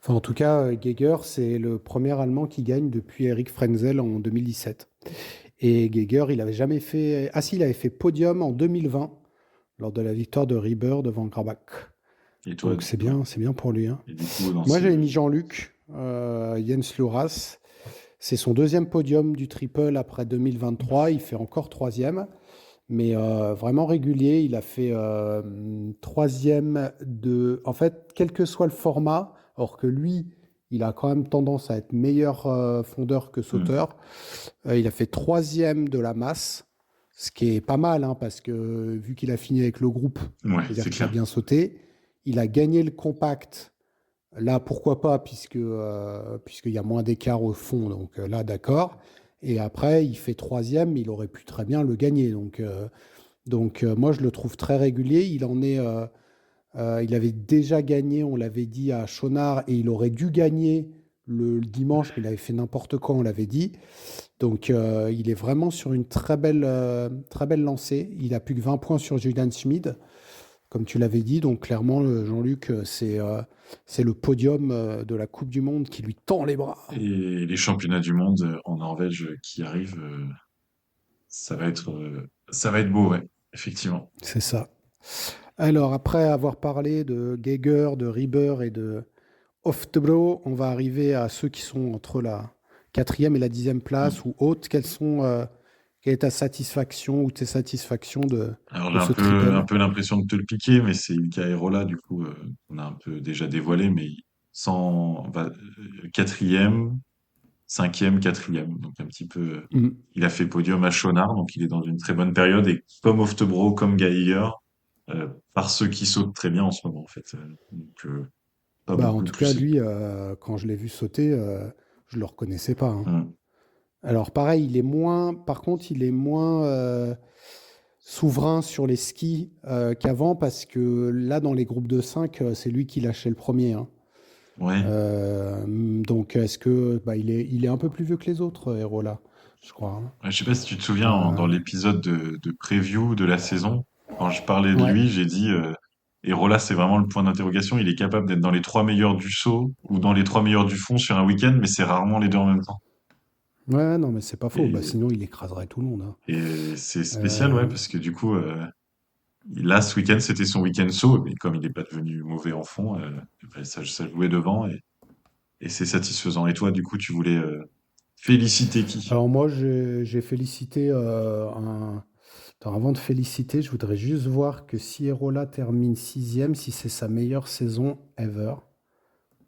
Enfin, en tout cas, Geiger, c'est le premier Allemand qui gagne depuis Eric Frenzel en 2017. Et Geiger, il avait jamais fait. Ah si, il avait fait podium en 2020 lors de la victoire de Rieber devant Grabach. Et toi, Donc ouais. c'est bien pour lui, hein. Et du coup, dans Moi, ces... j'avais mis Jean-Luc, Jens Luras. C'est son deuxième podium du triple après 2023. Il fait encore troisième, mais vraiment régulier. Il a fait troisième de. En fait, quel que soit le format, or que lui, il a quand même tendance à être meilleur fondeur que Hmm. sauteur. Il a fait troisième de la masse, ce qui est pas mal, hein, parce que vu qu'il a fini avec le groupe, Ouais, c'est-à-dire c'est qu'il a clair. bien sauté. Il a gagné le compact. Là, pourquoi pas, puisqu'il y a moins d'écart au fond. Donc là, d'accord. Et après, il fait troisième, mais il aurait pu très bien le gagner. Donc, moi, je le trouve très régulier. Il avait déjà gagné, on l'avait dit, à Chonard, et il aurait dû gagner le dimanche, mais il avait fait n'importe quoi, on l'avait dit. Donc, il est vraiment sur une très belle lancée. Il a plus que 20 points sur Julian Schmid, comme tu l'avais dit. Donc, clairement, Jean-Luc, c'est le podium de la Coupe du Monde qui lui tend les bras. Et les championnats du monde en Norvège qui arrivent, ça va être beau, ouais, effectivement. C'est ça. Alors, après avoir parlé de Geiger, de Rieber et de Oftebro, on va arriver à ceux qui sont entre la quatrième et la 10e Hmm. place ou haute. Quelle est ta satisfaction ou tes satisfactions Alors, de ce un triple? peu l'impression de te le piquer, mais c'est Ilka Erola, du coup, on a un peu déjà dévoilé, mais quatrième, cinquième, quatrième. Donc, un petit peu, Mm. il a fait podium à Schonard, donc il est dans une très bonne période. Et comme Oftebro, comme Geiger, par ceux qui sautent très bien en ce moment, en fait. Pas Bah, en beaucoup tout cas, poussé. lui, quand je l'ai vu sauter, je ne le reconnaissais pas, hein. Hmm. Alors, pareil, par contre, il est moins souverain sur les skis qu'avant parce que là, dans les groupes de 5, c'est lui qui lâchait le premier, hein. Ouais. Donc, est-ce que bah, il est un peu plus vieux que les autres, Hérola, je crois, hein. Ouais, je sais pas si tu te souviens, dans Euh, l'épisode de preview de la saison, quand je parlais de ouais, lui, j'ai dit, Erola, c'est vraiment le point d'interrogation. Il est capable d'être dans les trois meilleurs du saut ou dans les trois meilleurs du fond sur un week-end, mais c'est rarement les deux en même temps. ouais, non, mais c'est pas faux. Bah, Et, sinon, il écraserait tout le monde, hein. et c'est spécial, ouais, Euh, parce que du coup, là, ce week-end, c'était son week-end saut, mais comme il n'est pas devenu mauvais en fond, ben, ça jouait devant et c'est satisfaisant. Et toi, du coup, tu voulais féliciter qui? alors moi, j'ai félicité un. Attends, avant de féliciter, je voudrais juste voir que si Erola termine sixième, si c'est sa meilleure saison ever.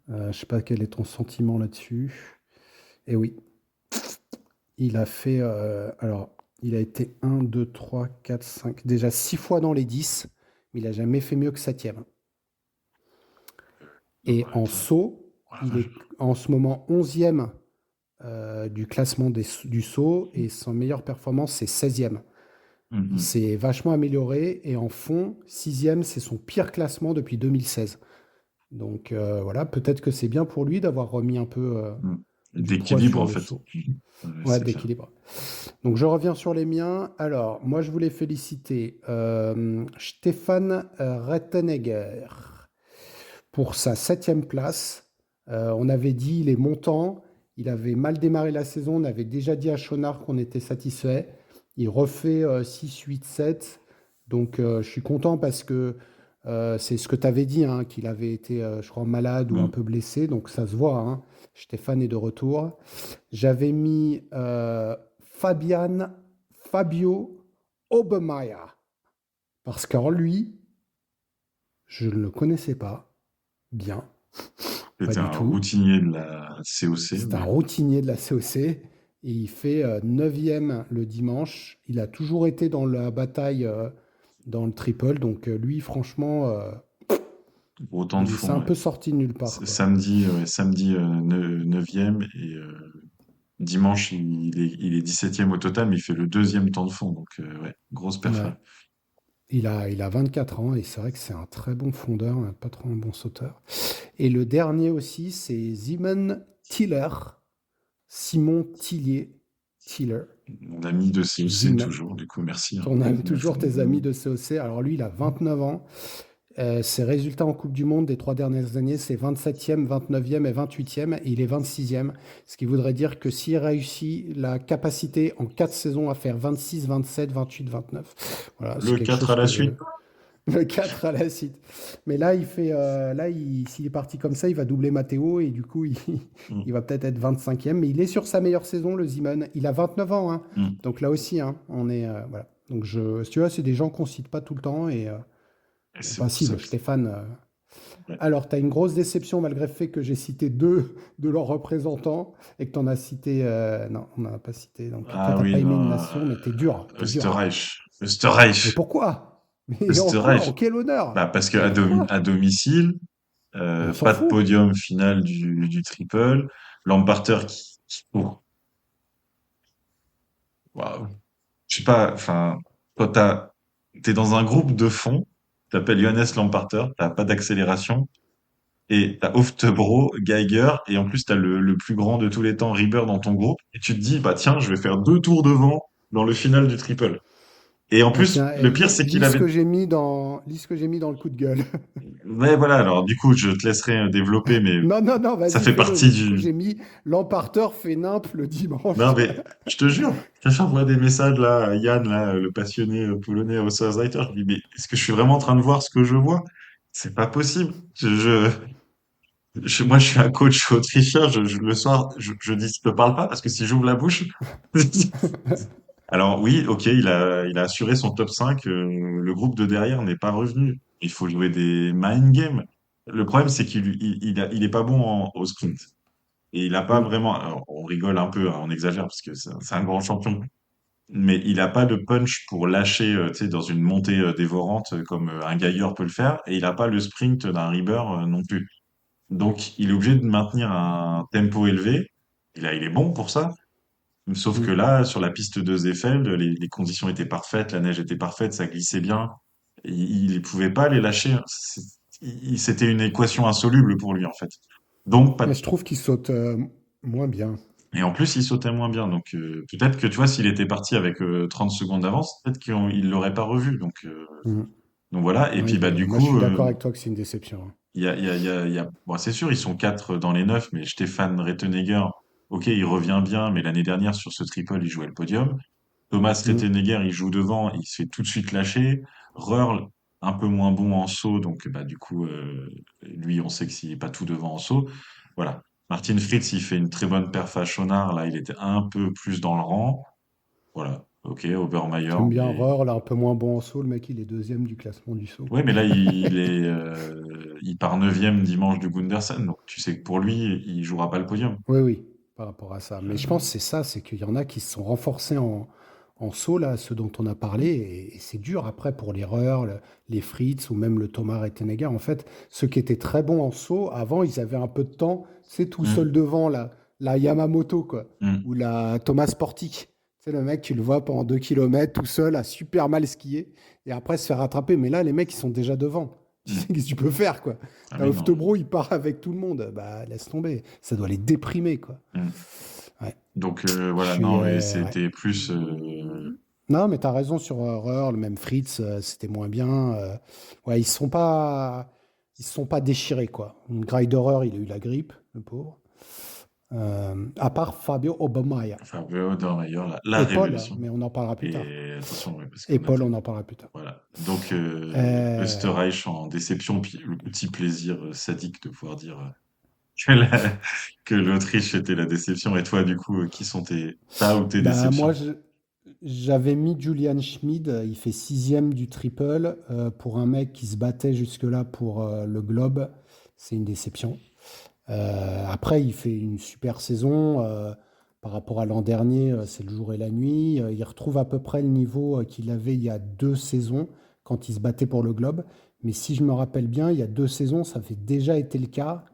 Je sais pas quel est ton sentiment là-dessus. Et oui, il a fait. Alors, il a été un, 2, 3, 4, 5, déjà 6 fois dans les 10, mais il a jamais fait mieux que septième. Et Ouais, en putain. saut, Oh la il est vache. en ce moment 11e du classement du saut et son meilleure performance, c'est 16e. Il Mhm. s'est vachement amélioré et en fond, 6e, c'est son pire classement depuis 2016. Donc voilà, peut-être que c'est bien pour lui d'avoir remis un peu Mhm. du poids D'équilibre, sur en le fait. saut. Ouais, Ouais, c'est clair. d'équilibre. Donc je reviens sur les miens. Alors, moi je voulais féliciter Stéphane Rettenegger pour sa septième place. On avait dit les montants, il avait mal démarré la saison, on avait déjà dit à Chonard qu'on était satisfait. Il refait 6, 8, 7. Donc je suis content parce que c'est ce que tu avais dit, hein, qu'il avait été, je crois, malade ou un Mhm. peu blessé. Donc ça se voit, hein. Stéphane est de retour. J'avais mis Fabio Obermeier. Parce qu'en lui, je ne le connaissais pas bien, pas C'était du un tout. routinier de la COC, C'est un mais routinier de la COC et il fait 9e le dimanche. Il a toujours été dans la bataille dans le triple. Donc lui, franchement, autant de c'est fond, un ouais. peu sorti de nulle part, quoi. Samedi, ouais, samedi 9e et dimanche, il est 17e au total, mais il fait le deuxième temps de fond. Donc, ouais, grosse perf, ouais. Ouais. Il a 24 ans et c'est vrai que c'est un très bon fondeur, pas trop un bon sauteur. Et le dernier aussi, c'est Simon Tiller. Simon Tillier. Tiller. Mon ami de COC, Zim. toujours, du coup, merci, hein. On a Merci. toujours tes amis de COC. Alors lui, il a 29 ans. Ses résultats en Coupe du Monde des 3 dernières années, c'est 27e, 29e et 28e. Et il est 26e. Ce qui voudrait dire que s'il réussit la capacité en 4 saisons à faire 26, 27, 28, 29. Voilà, c'est Le quelque 4 chose à la que suite. le 4 à la suite. Mais là, s'il est parti comme ça, il va doubler Matteo et du coup, Mm, il va peut-être être 25e. Mais il est sur sa meilleure saison, le Zeman. Il a 29 ans, hein. mm. Donc là aussi, hein, on est. Voilà. Donc si tu vois, c'est des gens qu'on cite pas tout le temps. Et c'est Enfin, pour si, ça le que Stéphane. Ouais. Alors, tu as une grosse déception malgré le fait que j'ai cité deux de leurs représentants et que tu en as cité. Non, on n'en a pas cité. Donc, toi, Ah t'as oui, pas aimé une non, nation, mais t'es dur. T'es dur. Österreich. Mais Österreich. pourquoi? Mais en quoi? En Österreich. quel honneur? Bah, parce Mais qu'à pourquoi? à domicile, Mais on s'en pas de fout. podium final du triple. Lamparter qui court. Waouh. Je sais pas, enfin, quand t'es dans un groupe de fond, t'appelles Johannes Lamparter, t'as pas d'accélération, et t'as Oftebro, Geiger, et en plus t'as le plus grand de tous les temps, Rieber, dans ton groupe, et tu te dis, bah tiens, je vais faire 2 tours devant dans le final du triple. Et en Ah, plus, tiens, le pire, c'est qu'il lis ce avait... que j'ai mis lis ce que j'ai mis dans le coup de gueule. Ouais, voilà, alors du coup, je te laisserai développer, mais Non, non, non, ça vas-y, fait fais-le. partie Mais du coup, du... j'ai mis l'emparteur fait nimp le Non, dimanche. mais j'envoie des messages là à Yann, là, le passionné polonais au Reiter. Je dis, mais est-ce que je suis vraiment en train de voir ce que je vois? C'est pas possible. Moi, je suis un coach autrichien. Le soir, je dis, je te parle pas parce que si j'ouvre la bouche. Alors oui, ok, il a assuré son top 5. Le groupe de derrière n'est pas revenu. Il faut jouer des mind games. Le problème, c'est il est pas bon au sprint. Et il a pas Hmm. vraiment, alors, on rigole un peu, hein, on exagère parce que c'est un grand champion. Mais il a pas de punch pour lâcher, tu sais, dans une montée dévorante comme un Geiger peut le faire. Et il a pas le sprint d'un Rieber non plus. Donc, il est obligé de maintenir un tempo élevé. Il est bon pour ça. Sauf que Hmm. là, sur la piste de Seefeld, les conditions étaient parfaites, la neige était parfaite, ça glissait bien. Il ne pouvait pas les lâcher. C'était une équation insoluble pour lui, en fait. Donc, pas Mais de- je trouve qu'il saute moins bien. Et en plus, il sautait moins bien. Donc, peut-être que, tu vois, s'il était parti avec 30 secondes d'avance, peut-être qu'il l'aurait pas revu. Hmm. Donc voilà. Et Ouais, puis, bah, du moi, je coup, suis d'accord avec toi que c'est une déception, hein. bon, c'est sûr, ils sont 4 dans les 9, mais Stéphane Rettenegger, ok, il revient bien, mais l'année dernière, sur ce triple, il jouait le podium. Thomas Hmm. Rettenegger, il joue devant, il se fait tout de suite lâcher. Röhrl, un peu moins bon en saut, donc bah, du coup, lui, on sait que s'il n'est pas tout devant en saut. Voilà. Martin Fritz, il fait une très bonne perf à Schonard, là, il était un peu plus dans le rang. Voilà. Ok, Obermeier, J'aime bien mais... Rohr, là, un peu moins bon en saut. Le mec, il est deuxième du classement du saut. Ouais, mais là, il part neuvième dimanche du Gundersen, donc tu sais que pour lui, il jouera pas le podium. Oui, oui, par rapport à ça. Mais je pense Euh, que c'est ça, c'est qu'il y en a qui se sont renforcés en saut, là, ceux dont on a parlé, et c'est dur après pour les Rohr, les Fritz ou même le Thomas Rettenegger. En fait, ceux qui étaient très bons en saut, avant, ils avaient un peu de temps, c'est tout seul hum, devant, là, la Yamamoto, quoi, ou hum, la Thomas Portic. C'est le mec, tu le vois pendant 2 kilomètres tout seul, à super mal skier, et après se faire rattraper. Mais là, les mecs, ils sont déjà devant. Tu sais, hum. qu'est-ce que tu peux faire, quoi? Ah T'as oui, non. Oftebro, il part avec tout le monde. Bah, laisse tomber. Ça doit les déprimer, quoi. Hum. Ouais. Donc Je voilà, suis. non, mais Ouais. c'était plus... Non, mais t'as raison sur Horreur, le même Fritz, c'était moins bien. Ouais, ils se sont pas déchirés, quoi. Grider, il a eu la grippe, le pauvre. À part Fabio Obermeier. Enfin, Obermeier, la Et Paul, hein, révélation. mais on en parlera plus tard. Et attention, ouais, parce Et qu'on a Paul, fait... on en parlera plus tard. Voilà. Donc, Euh, Österreich en déception, puis le petit plaisir sadique de pouvoir dire que la- que l'Autriche était la déception. Et toi, du coup, qui sont ta ou tes Bah, déceptions? j'avais mis Julian Schmid, il fait sixième du triple. Pour un mec qui se battait jusque-là pour le globe, c'est une déception. Après, il fait une super saison. Par rapport à l'an dernier, c'est le jour et la nuit. Il retrouve à peu près le niveau qu'il avait il y a 2 saisons, quand il se battait pour le globe. Mais si je me rappelle bien, il y a 2 saisons, ça avait déjà été le cas,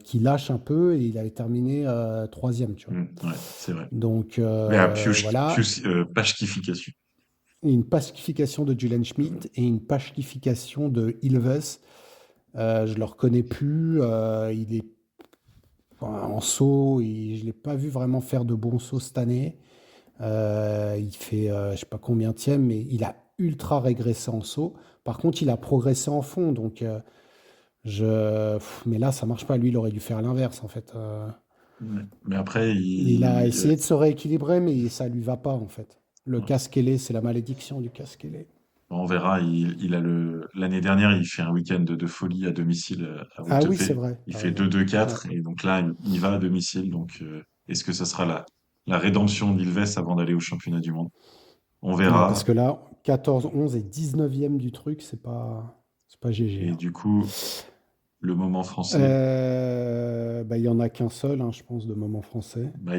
qu'il lâche un peu et il avait terminé troisième, tu vois. Ouais, c'est vrai. Donc Mais à voilà, Pashkification. une pacification de Julian Schmidt et une pacification de Ilves. Je le reconnais plus. Il est en saut, je ne l'ai pas vu vraiment faire de bons sauts cette année. Il fait, je sais pas combienième, mais il a ultra régressé en saut. Par contre, il a progressé en fond. Donc, mais là, ça marche pas. Lui, il aurait dû faire l'inverse, en fait. Ouais. Mais après, Il a essayé de se rééquilibrer, mais ça lui va pas, en fait. Le ouais. casque ailé, c'est la malédiction du casque ailé. On verra. Il a l'année dernière, il fait un week-end de folie à domicile à Ah oui, c'est Wuttepe. vrai, Il t'as fait raison. Ouais. 2-2-4 et donc là, il va à domicile. Donc, est-ce que ça sera la rédemption d'Ilves avant d'aller au championnat du monde? On Ouais, parce verra. que là, 14, 11 et 19e du truc, C'est pas GG, Et hein. du coup, le moment français, Bah, il y en a qu'un seul, hein, je pense, de moment français. bah,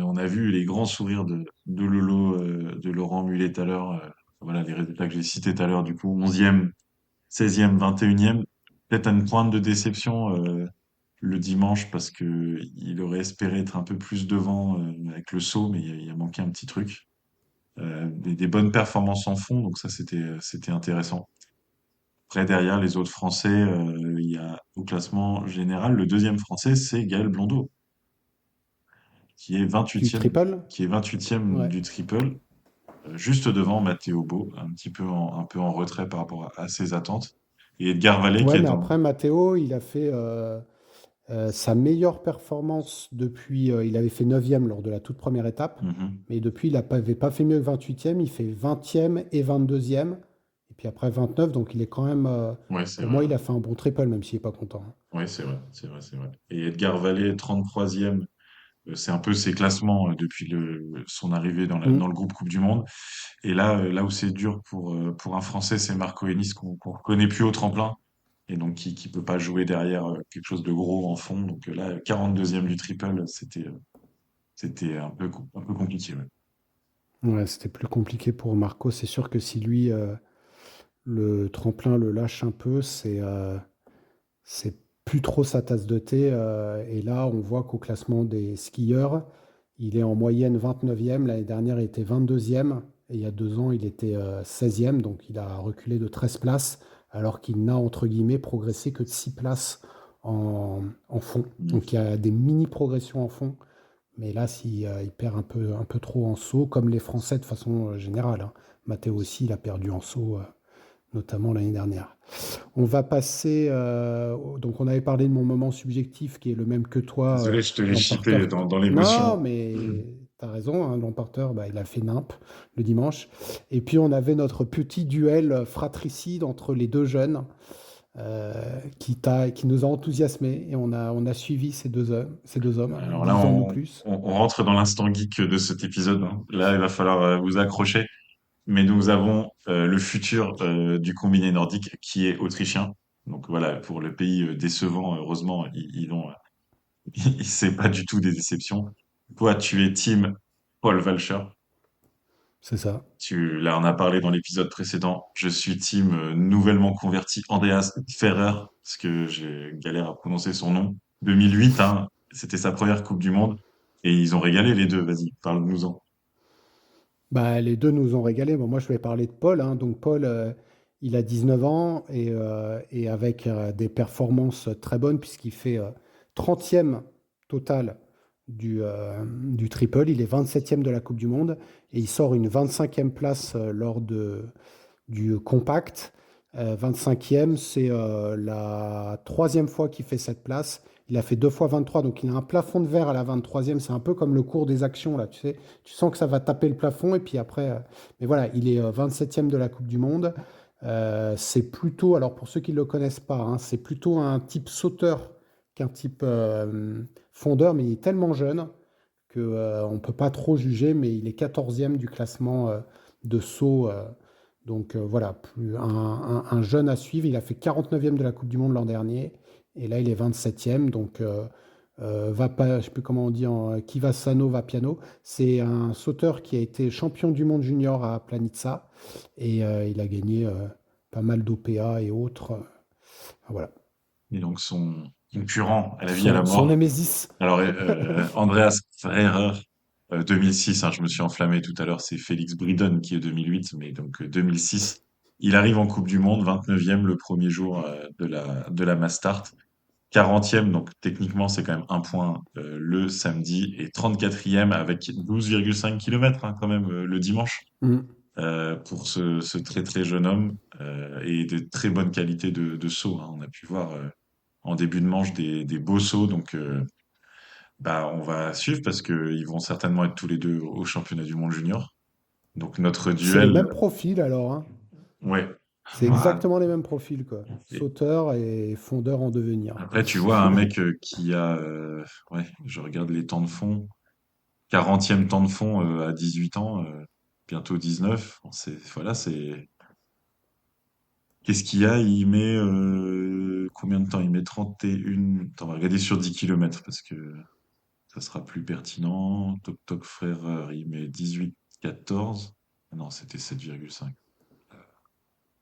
on a vu les grands sourires de Lolo, de Laurent Mullet tout à l'heure. Voilà, les résultats que j'ai cités tout à l'heure, du coup, 11e, 16e, 21e. Peut-être une pointe de déception, le dimanche parce que il aurait espéré être un peu plus devant, avec le saut, mais il a manqué un petit truc. Des bonnes performances en fond, donc ça, c'était intéressant. Après, derrière les autres Français, il y a au classement général, le deuxième Français, c'est Gaël Blondeau, qui est Du 28e, triple? qui est 28e Ouais. du triple, juste devant Mathéo Beau, un peu en retrait par rapport à ses attentes. Et Edgar Vallée qui Ouais, est mais dans. après, Matteo, il a fait sa meilleure performance depuis. Il avait fait 9e lors de la toute première étape, Mhm. mais depuis, avait pas fait mieux que 28e. Il fait 20e et 22e, et puis après 29, donc il est quand même. Ouais, c'est Pour vrai. moi, il Ouais, a fait un bon triple, même s'il n'est pas content, hein. ouais, c'est vrai, c'est vrai, c'est vrai. Et Edgar Vallée, 33e, c'est un peu ses classements depuis son arrivée Mm. dans le groupe Coupe du Monde. Et là, là où c'est dur pour un Français, c'est Marco Ennis qu'on reconnaît plus au tremplin et donc qui peut pas jouer derrière quelque chose de gros en fond. Donc là, 42e du triple, c'était un peu compliqué. Ouais. Ouais, c'était plus compliqué pour Marco. C'est sûr que si lui, le tremplin le lâche un peu, c'est plus trop sa tasse de thé. Et là, on voit qu'au classement des skieurs, il est en moyenne 29e. L'année dernière, il était 22e. Et il y a 2 ans, il était 16e. Donc, il a reculé de 13 places, alors qu'il n'a, entre guillemets, progressé que de 6 places en fond. Mm. Donc, il y a des mini-progressions en fond. Mais là, si, il perd un peu trop en saut, comme les Français de façon générale, hein. Matteo aussi, il a perdu en saut, notamment l'année dernière. On va passer. Donc, on avait parlé de mon moment subjectif qui est le même que toi, Désolé, je te l'ai Lamparter. chippé dans Non, l'émotion. mais tu as raison, hein, Lamparter, bah, il a fait nimp le dimanche. Et puis, on avait notre petit duel fratricide entre les deux jeunes qui nous a enthousiasmés. Et on a suivi ces deux hommes, Alors là, 10 ans de plus. on rentre dans l'instant geek de cet épisode, hein. Là, il va falloir vous accrocher. Mais nous avons le futur du combiné nordique qui est autrichien. Donc voilà, pour le pays décevant, heureusement, c'est pas du tout des déceptions. Toi, tu es team Paul Walcher. C'est ça. Là, on a parlé dans l'épisode précédent. Je suis team nouvellement converti Andreas Ferrer, parce que j'ai galère à prononcer son nom. 2008, hein, c'était sa première Coupe du Monde. Et ils ont régalé les deux. Vas-y, parle-nous-en. Bah, les deux nous ont régalé. Bon, moi, je vais parler de Paul, hein. Donc, Paul, il a 19 ans et avec des performances très bonnes, puisqu'il fait 30e total du triple. Il est 27e de la Coupe du Monde et il sort une 25e place lors du compact. 25e, c'est la troisième fois qu'il fait cette place. Il a fait 2 fois 23, donc il a un plafond de verre à la 23e. C'est un peu comme le cours des actions, là, tu sais. Tu sens que ça va taper le plafond, et puis après. Mais voilà, il est 27e de la Coupe du Monde. C'est plutôt, alors pour ceux qui ne le connaissent pas, hein, c'est plutôt un type sauteur qu'un type fondeur, mais il est tellement jeune que, on ne peut pas trop juger, mais il est 14e du classement de saut. Donc voilà, un jeune à suivre. Il a fait 49e de la Coupe du Monde l'an dernier. Et là, il est 27e. Donc, va pas, je ne sais plus comment on dit en Kivasano va piano. C'est un sauteur qui a été champion du monde junior à Planitza. Et il a gagné pas mal d'OPA et autres. Voilà. Et donc, son concurrent à la vie et à la Son mort. némésis. Alors, Andreas Ferrer, 2006, hein, je me suis enflammé tout à l'heure, c'est Félix Bridon qui est 2008, mais donc 2006, il arrive en Coupe du Monde, 29e le premier jour de la Mass Start, 40e, donc techniquement c'est quand même un point le samedi, et 34e avec 12,5 km quand même le dimanche, Mm. pour ce très très jeune homme, et de très bonne qualité de saut, hein. On a pu voir en début de manche des beaux sauts, donc bah, on va suivre parce que ils vont certainement être tous les deux au championnat du monde junior. Donc notre C'est les duel, mêmes profils alors, hein. ouais. C'est Ah, exactement les mêmes profils, quoi. et Sauteur et fondeur en devenir. après, tu vois un mec qui a, ouais, je regarde les temps de fond, 40e temps de fond à 18 ans, bientôt 19. Bon, voilà, Qu'est-ce qu'il y a? Il met combien de temps? Il met 31. Attends, on va regarder sur 10 kilomètres parce que ça sera plus pertinent. Toc Toc Frère, il met 18-14. Ah non, c'était 7,5.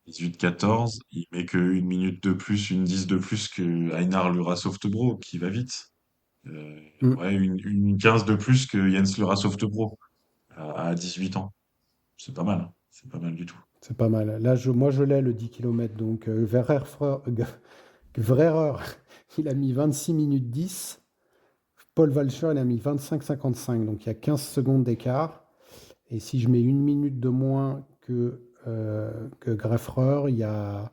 18-14. Il met que une minute de plus, une 10 de plus que Einar Lura Softbro, qui va vite. Mm. Ouais, une 15 de plus que Jens Lura Softbro à 18 ans. C'est pas mal, hein. C'est pas mal du tout. C'est pas mal. Là, moi, je l'ai le 10 km. Donc, Verheer, il a mis 26 minutes 10. Paul Walcher, il a mis 25,55. Donc, il y a 15 secondes d'écart. Et si je mets une minute de moins que Greffrer, il y a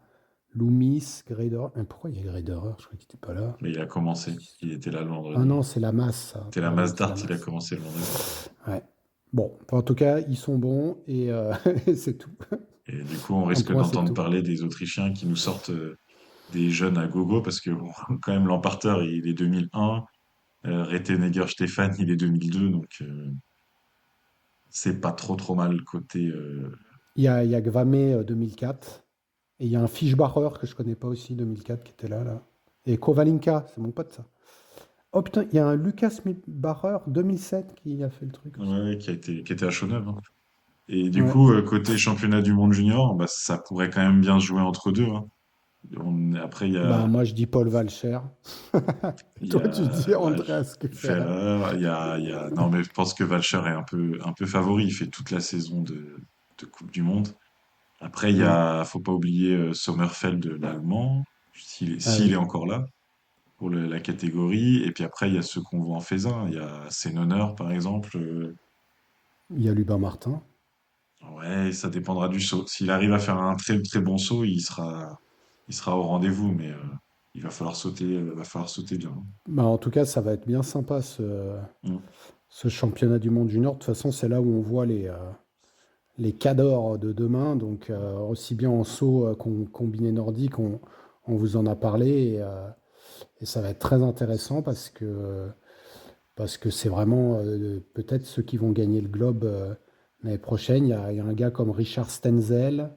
Loomis, Grader. Pourquoi il y a Grader? Je crois qu'il n'était pas là. Mais il a commencé. Il était là le Ah vendredi. non, c'est la masse, ça. C'était la Pardon, masse c'est la d'art, il a masse. commencé le vendredi. Ouais. Bon, en tout cas, ils sont bons et c'est tout. Et du coup, on Un risque point, c'est d'entendre tout. parler des Autrichiens qui nous sortent des jeunes à gogo parce que bon, quand même l'emparteur il est 2001, Rettenegger Stéphane il est 2002 donc c'est pas trop mal côté Il y a Gvame 2004 et il y a un Fischbacher que je connais pas aussi 2004 qui était là. Et Kovalinka, c'est mon pote ça. Oh putain, il y a un Lucas Bacher 2007 qui a fait le truc aussi. ouais, qui était à Chauneuf, hein. Et du Ouais. coup côté championnat du monde junior, bah, ça pourrait quand même bien se jouer entre deux, hein. Après Bah moi je dis Paul Walcher. il y Toi tu a dis ouais, Andreas Keffer. Ferrer, non mais je pense que Valcher est un peu favori, il fait toute la saison de Coupe du Monde. Après, Hmm. faut pas oublier Sommerfeld, l'allemand, Ah s'il est oui, encore là pour la catégorie. Et puis après, il y a ceux qu'on voit en Faisin. Il y a Senoner, par exemple. il y a Lubin Martin. Ouais, ça dépendra du saut. S'il arrive à faire un très très bon saut, il sera au rendez-vous, mais il va falloir sauter bien. Bah, en tout cas, ça va être bien sympa Mm. ce championnat du monde junior. De toute façon, c'est là où on voit les cadors de demain. Donc, aussi bien en saut qu'en combiné nordique, on vous en a parlé. Et ça va être très intéressant parce que c'est vraiment peut-être ceux qui vont gagner le globe l'année prochaine. Il y a un gars comme Richard Stenzel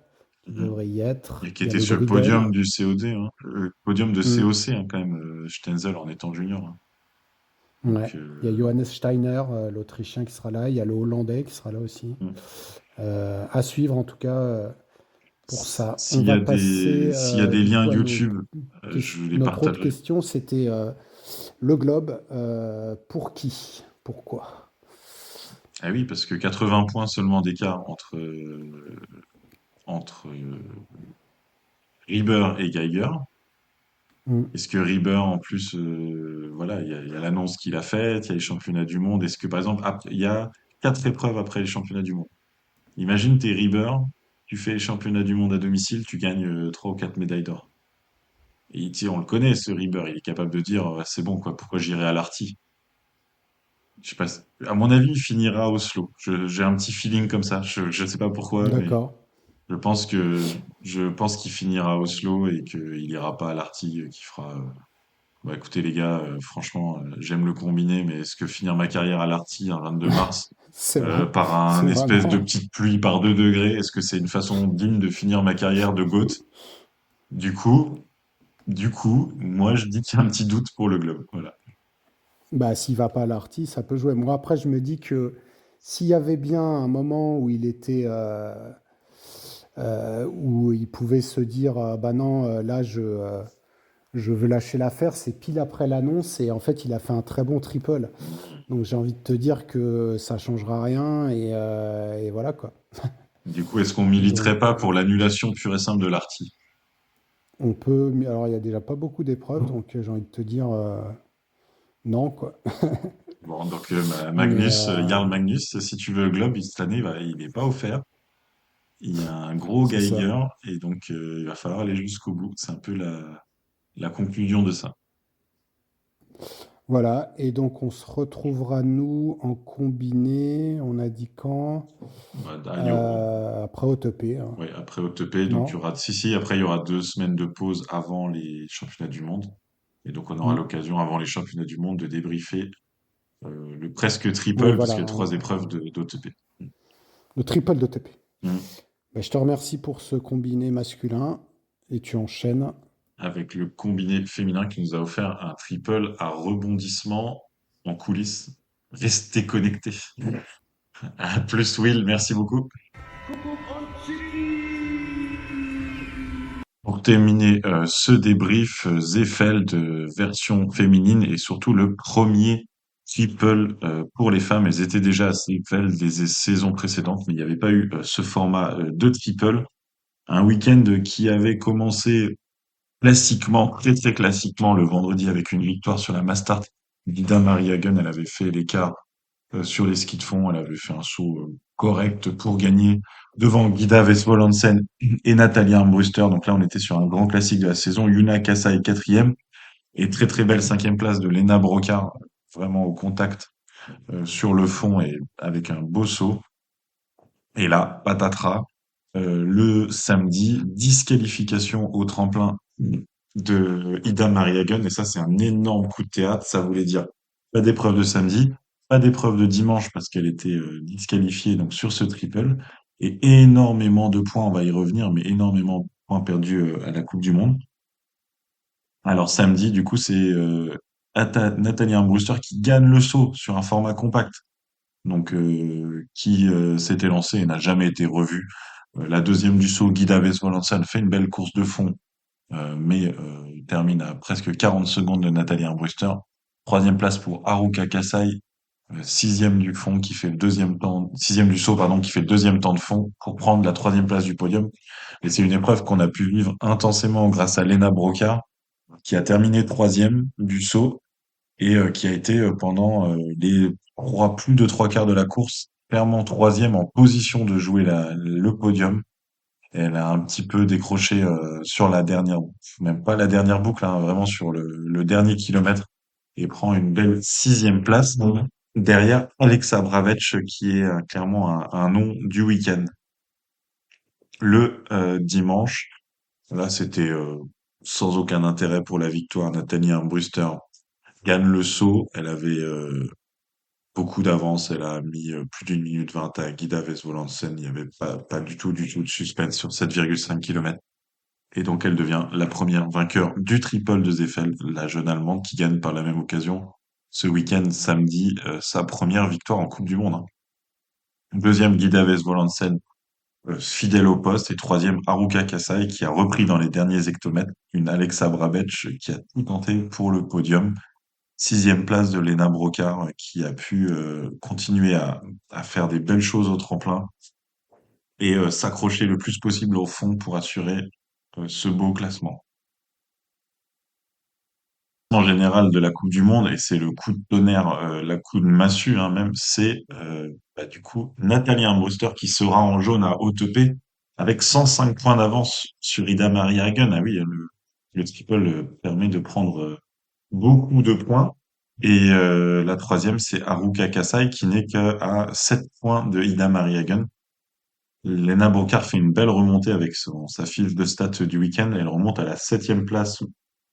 qui Mhm. devrait y être. Et qui Il y a était le sur le podium Grubel. du COD, hein. Le podium de Hmm. COC, hein, quand même, Stenzel en étant junior, hein. Ouais. Donc, Il y a Johannes Steiner, l'Autrichien qui sera là. Il y a le Hollandais qui sera là aussi. mm. À suivre en tout cas pour ça. On S'il y va a des, passer s'il y a des du liens coup à YouTube, je les notre autre partagerai. question. C'était le globe. Pour qui? Pourquoi? Ah oui, parce que 80 points seulement d'écart entre Rieber et Geiger. Hmm. Est-ce que Rieber, en plus, voilà, il y a l'annonce qu'il a faite, il y a les championnats du monde. Est-ce que, par exemple, il y a 4 épreuves après les championnats du monde. Imagine, t'es Rieber, tu fais les championnats du monde à domicile, tu gagnes 3 ou 4 médailles d'or. Et tu sais, on le connaît, ce Rieber, il est capable de dire, c'est bon, quoi, pourquoi j'irai à l'Arty? Je sais pas, à mon avis, il finira à Oslo. J'ai un petit feeling comme ça. Je ne sais pas pourquoi, mais D'accord. je pense qu'il finira à Oslo et qu'il ira pas à l'Arty, qui fera. Bah écoutez les gars, franchement, j'aime le combiné, mais est-ce que finir ma carrière à l'Arty un 22 mars C'est vrai. par un C'est espèce de vraiment. petite pluie par 2 degrés, est-ce que c'est une façon digne de finir ma carrière de GOAT? Du coup, moi je dis qu'il y a un petit doute pour le globe. Voilà. Bah, s'il va pas à l'Arty, ça peut jouer. Moi, après, je me dis que s'il y avait bien un moment où il était, où il pouvait se dire, bah non, là, je veux lâcher l'affaire, c'est pile après l'annonce et en fait, il a fait un très bon triple. Donc, j'ai envie de te dire que ça changera rien et voilà quoi. Du coup, est-ce qu'on militerait Donc, pas pour l'annulation pure et simple de l'Arty? on peut. Alors, il y a déjà pas beaucoup d'épreuves, donc j'ai envie de te dire non quoi. Bon, donc Mais Magnus, Jarl Magnus, si tu veux le globe, cette année, il n'est pas offert. Il y a un gros c'est ça. Geiger et donc il va falloir aller jusqu'au bout. C'est un peu la conclusion de ça. Voilà, et donc on se retrouvera nous en combiné, on a dit quand? Bah, Dario, Après OTP, hein. ouais, après OTP, donc il y Non? aura, si, après il y aura 2 semaines de pause avant les championnats du monde. Et donc on aura Mm. l'occasion avant les championnats du monde de débriefer le presque Oui, triple, parce voilà, qu'il y a 3 épreuves d'OTP. le triple d'OTP. Mm. Ben, je te remercie pour ce combiné masculin Et tu enchaînes. avec le combiné féminin qui nous a offert un triple à rebondissement en coulisses. Restez connectés. À plus, Will, merci beaucoup. Pour terminer ce débrief, Zefeld version féminine et surtout le premier triple pour les femmes. Elles étaient déjà à Zefeld des saisons précédentes, mais il n'y avait pas eu ce format de triple. Un week-end qui avait commencé classiquement, très très classiquement, le vendredi avec une victoire sur la Mastart. Dida Maria Gunn, elle avait fait l'écart sur les skis de fond. Elle avait fait un saut correct pour gagner devant Guida Vesvolansen et Nathalie Armbruster. Donc là, on était sur un grand classique de la saison. Yuna Kasai quatrième et très très belle cinquième place de Lena Brocard, vraiment au contact sur le fond et avec un beau saut. Et là, patatras, le samedi, disqualification au tremplin de Ida Mariagen. Et ça, c'est un énorme coup de théâtre. Ça voulait dire pas d'épreuve de samedi, pas d'épreuve de dimanche parce qu'elle était disqualifiée donc sur ce triple. Et énormément de points, on va y revenir, mais énormément de points perdus à la Coupe du Monde. Alors samedi, du coup, c'est Nathalie Armbruster qui gagne le saut sur un format compact donc qui s'était lancé et n'a jamais été revu. La deuxième du saut, Guida Vesvolansen, fait une belle course de fond, mais il termine à presque 40 secondes de Nathalie Armbruster. Troisième place pour Haruka Kasai, sixième du fond qui fait le deuxième temps, sixième du saut pardon qui fait le deuxième temps de fond pour prendre la troisième place du podium. Et c'est une épreuve qu'on a pu vivre intensément grâce à Lena Brocard qui a terminé troisième du saut et qui a été pendant plus de trois quarts de la course, clairement troisième en position de jouer le podium. Elle a un petit peu décroché sur la dernière, même pas la dernière boucle, hein, vraiment sur le dernier kilomètre, et prend une belle sixième place derrière Alexa Bravec, qui est clairement un nom du week-end. Le dimanche, là c'était sans aucun intérêt pour la victoire. Nathalie Armbruster gagne le saut. Elle avait beaucoup d'avance. Elle a mis plus d'une minute 20 à Guida Vesvolansen. Il n'y avait pas du tout de suspense sur 7,5 km. Et donc, elle devient la première vainqueur du triple de Zefeld, la jeune Allemande qui gagne par la même occasion ce week-end, samedi, sa première victoire en Coupe du Monde, hein. Deuxième, Guida Vesvolansen, fidèle au poste. Et troisième, Haruka Kasai qui a repris dans les derniers hectomètres une Alexa Brabec qui a tout tenté pour le podium. Sixième place de Lena Brocard qui a pu continuer à faire des belles choses au tremplin et s'accrocher le plus possible au fond pour assurer ce beau classement. En général de la Coupe du Monde, et c'est le coup de tonnerre, la coup de massue hein, même, c'est du coup Nathalie Armbruster qui sera en jaune à Haute-Paix avec 105 points d'avance sur Ida Maria Hagen. Ah oui, le triple permet de prendre beaucoup de points. Et la troisième, c'est Haruka Kasai qui n'est qu'à 7 points de Ida Maria-Hagen. Lena Brocard fait une belle remontée avec sa fiche de stats du week-end. Elle remonte à la septième place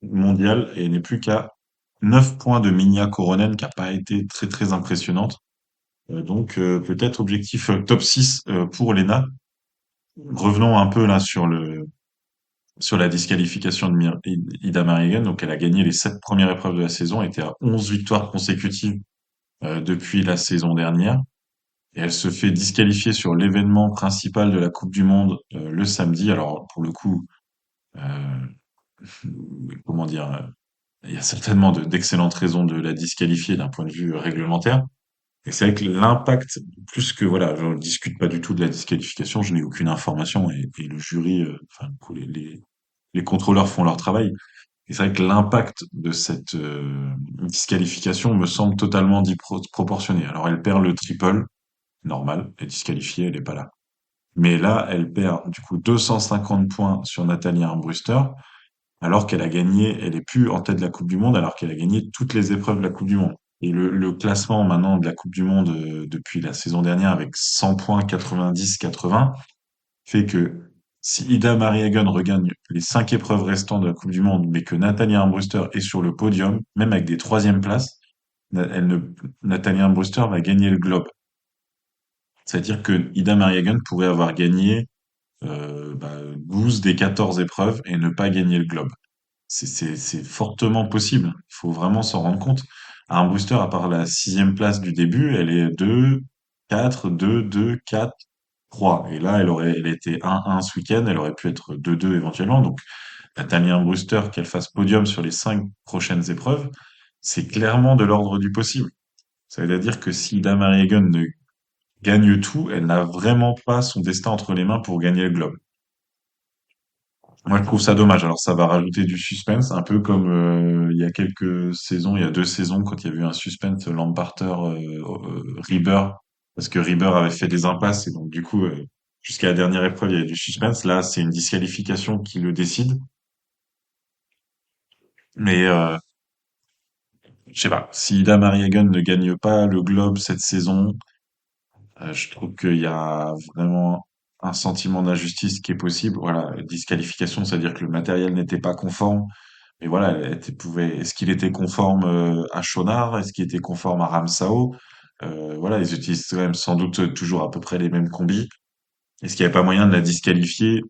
mondiale et n'est plus qu'à 9 points de Minya Koronen qui n'a pas été très très impressionnante. Donc peut-être objectif top 6 pour Lena. Revenons un peu là sur la disqualification de Ida Maria-Hagen. Donc elle a gagné les 7 premières épreuves de la saison, était à 11 victoires consécutives depuis la saison dernière. Et elle se fait disqualifier sur l'événement principal de la Coupe du Monde le samedi. Alors pour le coup, euh, comment dire, il y a certainement d'excellentes raisons de la disqualifier d'un point de vue réglementaire. Et c'est vrai que l'impact, plus que voilà, je ne discute pas du tout de la disqualification, je n'ai aucune information et le jury, enfin les contrôleurs font leur travail. Et c'est vrai que l'impact de cette disqualification me semble totalement disproportionné. Alors elle perd le triple, normal, elle est disqualifiée, elle n'est pas là. Mais là, elle perd du coup 250 points sur Nathalie Armbruster, alors qu'elle a gagné, elle est plus en tête de la Coupe du Monde, alors qu'elle a gagné toutes les épreuves de la Coupe du Monde. Et le classement maintenant de la Coupe du Monde depuis la saison dernière avec 100 points, 90, 80, fait que si Ida Maria-Hagen regagne les 5 épreuves restantes de la Coupe du Monde, mais que Nathalie Armbruster est sur le podium, même avec des troisièmes places, Nathalie Armbruster va gagner le globe. C'est-à-dire que Ida Maria-Hagen pourrait avoir gagné 12 des 14 épreuves et ne pas gagner le globe. C'est fortement possible. Il faut vraiment s'en rendre compte. Armbruster, à part la sixième place du début, elle est 2, 4, 2, 2, 4, 3. Et là, elle était 1-1 ce week-end, elle aurait pu être 2-2 éventuellement. Donc, Nathalie Armbruster, qu'elle fasse podium sur les 5 prochaines épreuves, c'est clairement de l'ordre du possible. Ça veut dire que si Ida Marie Egan ne gagne tout, elle n'a vraiment pas son destin entre les mains pour gagner le globe. Moi, je trouve ça dommage. Alors, ça va rajouter du suspense, un peu comme il y a quelques saisons, il y a 2 saisons, quand il y a eu un suspense Lamparter Rieber, parce que Rieber avait fait des impasses et donc du coup, jusqu'à la dernière épreuve, il y avait du suspense. Là, c'est une disqualification qui le décide. Mais je sais pas. Si Ida Marie Egan ne gagne pas le Globe cette saison, je trouve qu'il y a vraiment un sentiment d'injustice qui est possible. Voilà, disqualification, c'est-à-dire que le matériel n'était pas conforme. Mais voilà, est-ce qu'il était conforme à Chonard? Est-ce qu'il était conforme à Ramsao? Voilà, ils utilisent quand même sans doute toujours à peu près les mêmes combis. Est-ce qu'il n'y avait pas moyen de la disqualifier?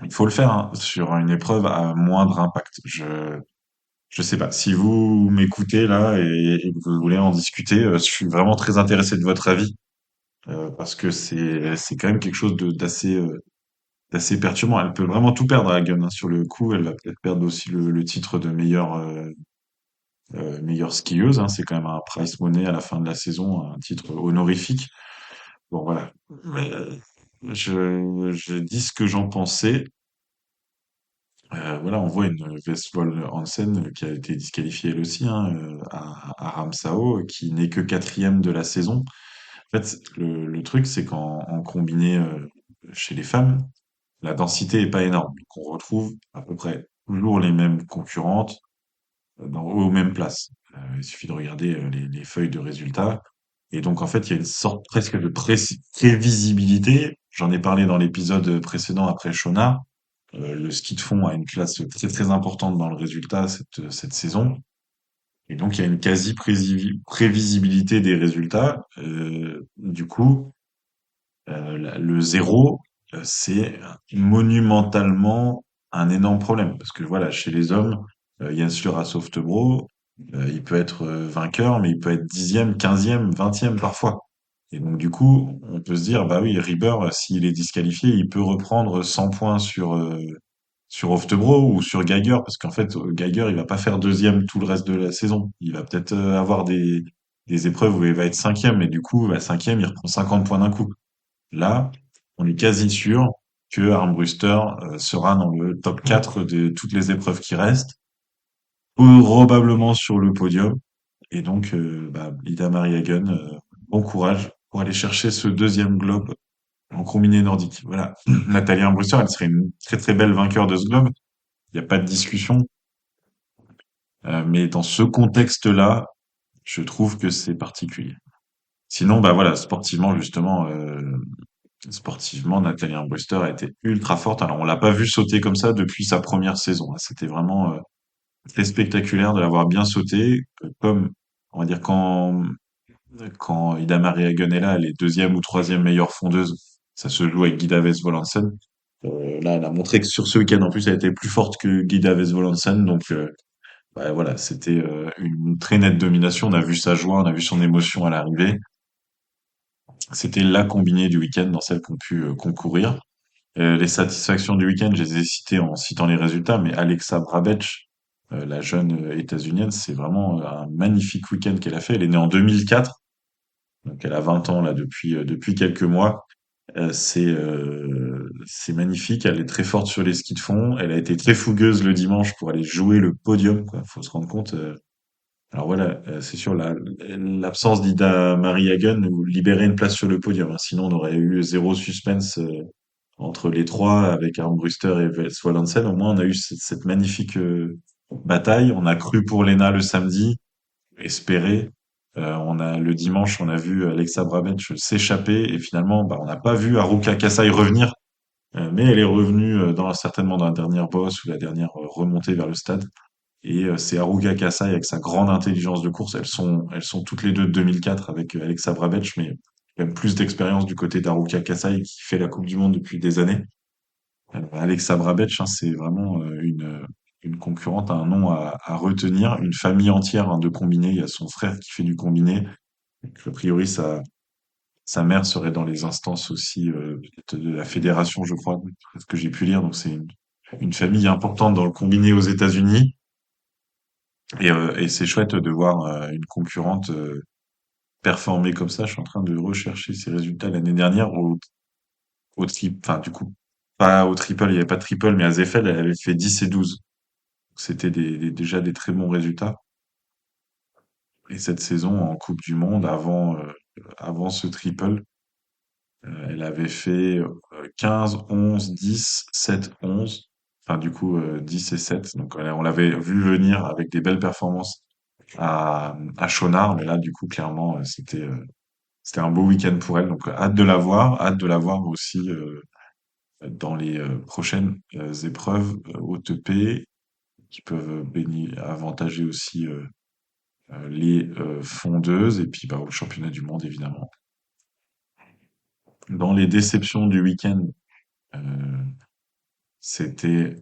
Il faut le faire hein, sur une épreuve à moindre impact. Je sais pas. Si vous m'écoutez là et que vous voulez en discuter, je suis vraiment très intéressé de votre avis parce que c'est quand même quelque chose d'assez perturbant. Elle peut vraiment tout perdre à la gun hein. Sur le coup, elle va peut-être perdre aussi le titre de meilleure skieuse. Hein. C'est quand même un prize money à la fin de la saison, un titre honorifique. Bon voilà. Mais, je dis ce que j'en pensais. Voilà, on voit une Westphal Hansen qui a été disqualifiée elle aussi hein, à Ramsau, qui n'est que quatrième de la saison. En fait, le truc, c'est qu'en combiné chez les femmes, la densité est pas énorme. Donc, on retrouve à peu près toujours les mêmes concurrentes aux mêmes places. Il suffit de regarder les feuilles de résultats. Et donc, en fait, il y a une sorte presque de prévisibilité. J'en ai parlé dans l'épisode précédent après Shona. Le ski de fond a une place très très importante dans le résultat cette saison. Et donc, il y a une prévisibilité des résultats. Du coup, le zéro, c'est monumentalement un énorme problème. Parce que voilà, chez les hommes, Jens Lura Softebro, il peut être vainqueur, mais il peut être 10e, 15e, 20e parfois. Et donc, du coup, on peut se dire, bah oui, Rieber, s'il est disqualifié, il peut reprendre 100 points sur Oftebro ou sur Geiger, parce qu'en fait, Geiger, il va pas faire deuxième tout le reste de la saison. Il va peut-être avoir des épreuves où il va être cinquième, mais du coup, bah, cinquième, il reprend 50 points d'un coup. Là, on est quasi sûr que Armbruster sera dans le top 4 de toutes les épreuves qui restent, probablement sur le podium. Et donc, Ida Marie Hagen, bon courage pour aller chercher ce deuxième globe en combiné nordique. Voilà. Nathalie Armbruster, elle serait une très très belle vainqueur de ce globe. Il n'y a pas de discussion. Mais dans ce contexte-là, je trouve que c'est particulier. Sinon, bah voilà, sportivement, Nathalie Armbruster a été ultra forte. Alors, on l'a pas vu sauter comme ça depuis sa première saison. Hein. C'était vraiment très spectaculaire de l'avoir bien sauté. Comme, on va dire, quand Ida Maria Hagen est là, elle est deuxième ou troisième meilleure fondeuse. Ça se joue avec Guida Vesvolansen. Là, elle a montré que sur ce week-end, en plus, elle était plus forte que Guida Vesvolansen. Donc, voilà, c'était une très nette domination. On a vu sa joie, on a vu son émotion à l'arrivée. C'était la combinée du week-end dans celles qui ont pu concourir. Les satisfactions du week-end, je les ai citées en citant les résultats, mais Alexa Brabec, la jeune états-unienne, c'est vraiment un magnifique week-end qu'elle a fait. Elle est née en 2004, donc elle a 20 ans là depuis quelques mois. C'est magnifique, elle est très forte sur les skis de fond. Elle a été très fougueuse le dimanche pour aller jouer le podium, quoi. Faut se rendre compte. Alors voilà, c'est sûr, l'absence d'Ida Marie Hagen nous libérait une place sur le podium. Hein. Sinon, on aurait eu zéro suspense entre les trois avec Armbruster et Swalansen. Au moins, on a eu cette magnifique bataille. On a cru pour Lena le samedi, espéré. Le dimanche, on a vu Alexa Brabench s'échapper et finalement, bah, on n'a pas vu Haruka Kasai revenir. Mais elle est revenue certainement dans la dernière bosse ou la dernière remontée vers le stade. Et c'est Haruka Kasai avec sa grande intelligence de course. Elles sont toutes les deux de 2004 avec Alexa Brabec, mais quand même plus d'expérience du côté d'Haruka Kasai qui fait la Coupe du Monde depuis des années. Alexa Brabec, hein, c'est vraiment une concurrente, un nom à retenir. Une famille entière, hein, de combiné. Il y a son frère qui fait du combiné. Donc, a priori, sa mère serait dans les instances aussi, peut-être de la fédération, je crois, ce que j'ai pu lire. Donc c'est une famille importante dans le combiné aux États-Unis. Et c'est chouette de voir une concurrente performer comme ça. Je suis en train de rechercher ses résultats l'année dernière au triple, enfin du coup, pas au triple, il n'y avait pas de triple, mais à Zeffel, elle avait fait 10 et 12. C'était déjà des très bons résultats. Et cette saison en Coupe du Monde, avant ce triple, elle avait fait 15, 11, 10, 7, 11. Enfin, du coup, 10 et 7. Donc, on l'avait vu venir avec des belles performances à Chonard. Mais là, du coup, clairement, c'était un beau week-end pour elle. Donc, hâte de la voir. Hâte de la voir aussi dans les prochaines épreuves au TP qui peuvent avantager aussi les fondeuses. Et puis, bah, au championnat du monde, évidemment. Dans les déceptions du week-end, euh, c'était,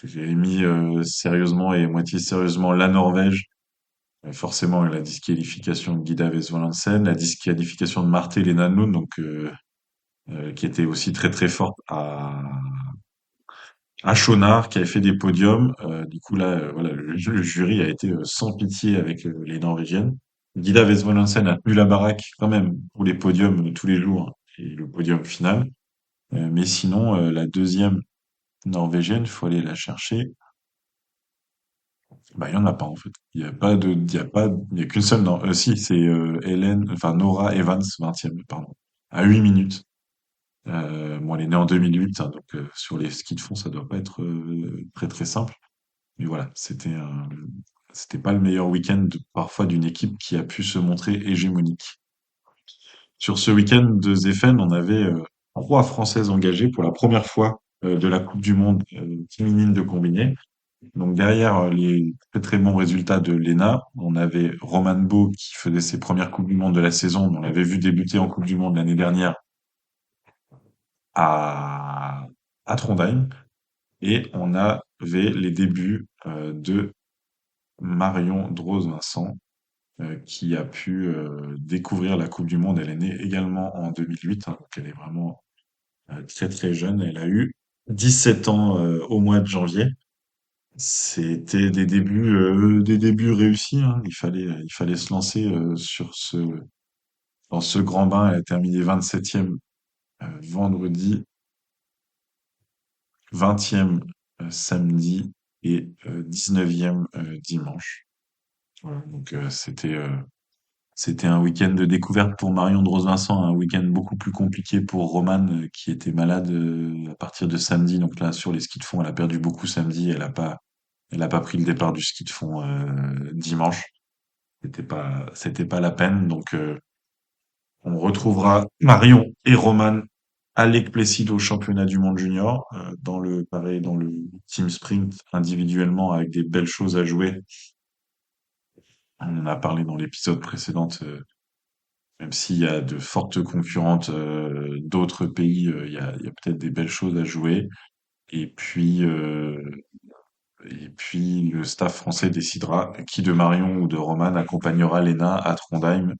j'ai mis sérieusement et moitié sérieusement la Norvège. Forcément, la disqualification de Gida Vesvolansen, la disqualification de Marte Lena Lund, donc qui était aussi très très forte à Chonard, qui avait fait des podiums. Du coup là, voilà, le jury a été sans pitié avec les Norvégiennes. Gida Vesvolansen a tenu la baraque quand même pour les podiums tous les jours, hein, et le podium final. Mais sinon, la deuxième norvégienne, faut aller la chercher. Bah, il y en a pas, en fait. Il y a qu'une seule, non. Si, c'est Nora Evans, 20e, pardon. À 8 minutes. Bon, elle est née en 2008, hein, donc sur les skis de fond, ça doit pas être très très simple. Mais voilà, c'était pas le meilleur week-end parfois d'une équipe qui a pu se montrer hégémonique. Sur ce week-end de Zeffen, on avait 3 Françaises engagées pour la première fois de la Coupe du Monde féminine de combiné. Donc derrière les très très bons résultats de Lena, on avait Roman Bo qui faisait ses premières Coupes du Monde de la saison. On l'avait vu débuter en Coupe du Monde l'année dernière à, à Trondheim. Et on avait les débuts de Marion Dros-Vincent qui a pu découvrir la Coupe du Monde. Elle est née également en 2008, hein, donc elle est vraiment très très jeune. Elle a eu 17 ans au mois de janvier. C'était des débuts réussis, hein. Il fallait se lancer dans ce grand bain. Elle a terminé 27e vendredi, 20e samedi et 19e dimanche. Voilà, donc c'était un week-end de découverte pour Marion Dros-Vincent, un week-end beaucoup plus compliqué pour Romane qui était malade à partir de samedi. Donc là, sur les skis de fond, elle a perdu beaucoup samedi. Elle a pas pris le départ du ski de fond dimanche. C'était pas la peine. Donc on retrouvera Marion et Romane à Lake Placid au championnat du monde junior dans le team sprint individuellement avec des belles choses à jouer. On en a parlé dans l'épisode précédent. Même s'il y a de fortes concurrentes d'autres pays, il y a peut-être des belles choses à jouer. Et puis, euh, et puis le staff français décidera qui de Marion ou de Roman accompagnera Lena à Trondheim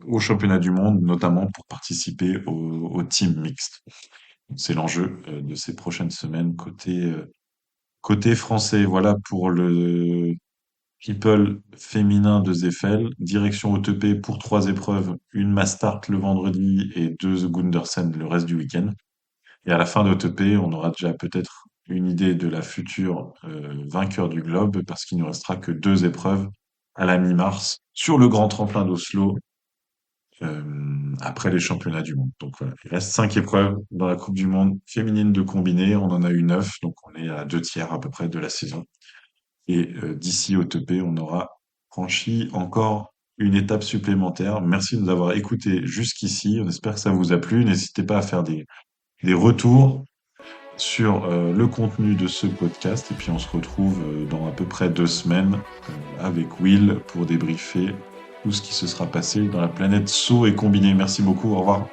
au championnat du monde, notamment pour participer au team mixte. C'est l'enjeu de ces prochaines semaines côté français. Voilà pour le People féminin de Zeffel, direction OTP pour 3 épreuves, une mass start le vendredi et 2 Gundersen le reste du week-end. Et à la fin d'OTP, on aura déjà peut-être une idée de la future vainqueur du globe parce qu'il ne restera que 2 épreuves à la mi-mars sur le grand tremplin d'Oslo après les championnats du monde. Donc voilà, il reste 5 épreuves dans la Coupe du Monde féminine de combiné. On en a eu 9, donc on est à 2 tiers à peu près de la saison. Et d'ici au TP, on aura franchi encore une étape supplémentaire. Merci de nous avoir écoutés jusqu'ici. On espère que ça vous a plu. N'hésitez pas à faire des retours sur le contenu de ce podcast. Et puis on se retrouve dans à peu près 2 semaines avec Will pour débriefer tout ce qui se sera passé dans la planète saut et combiné. Merci beaucoup. Au revoir.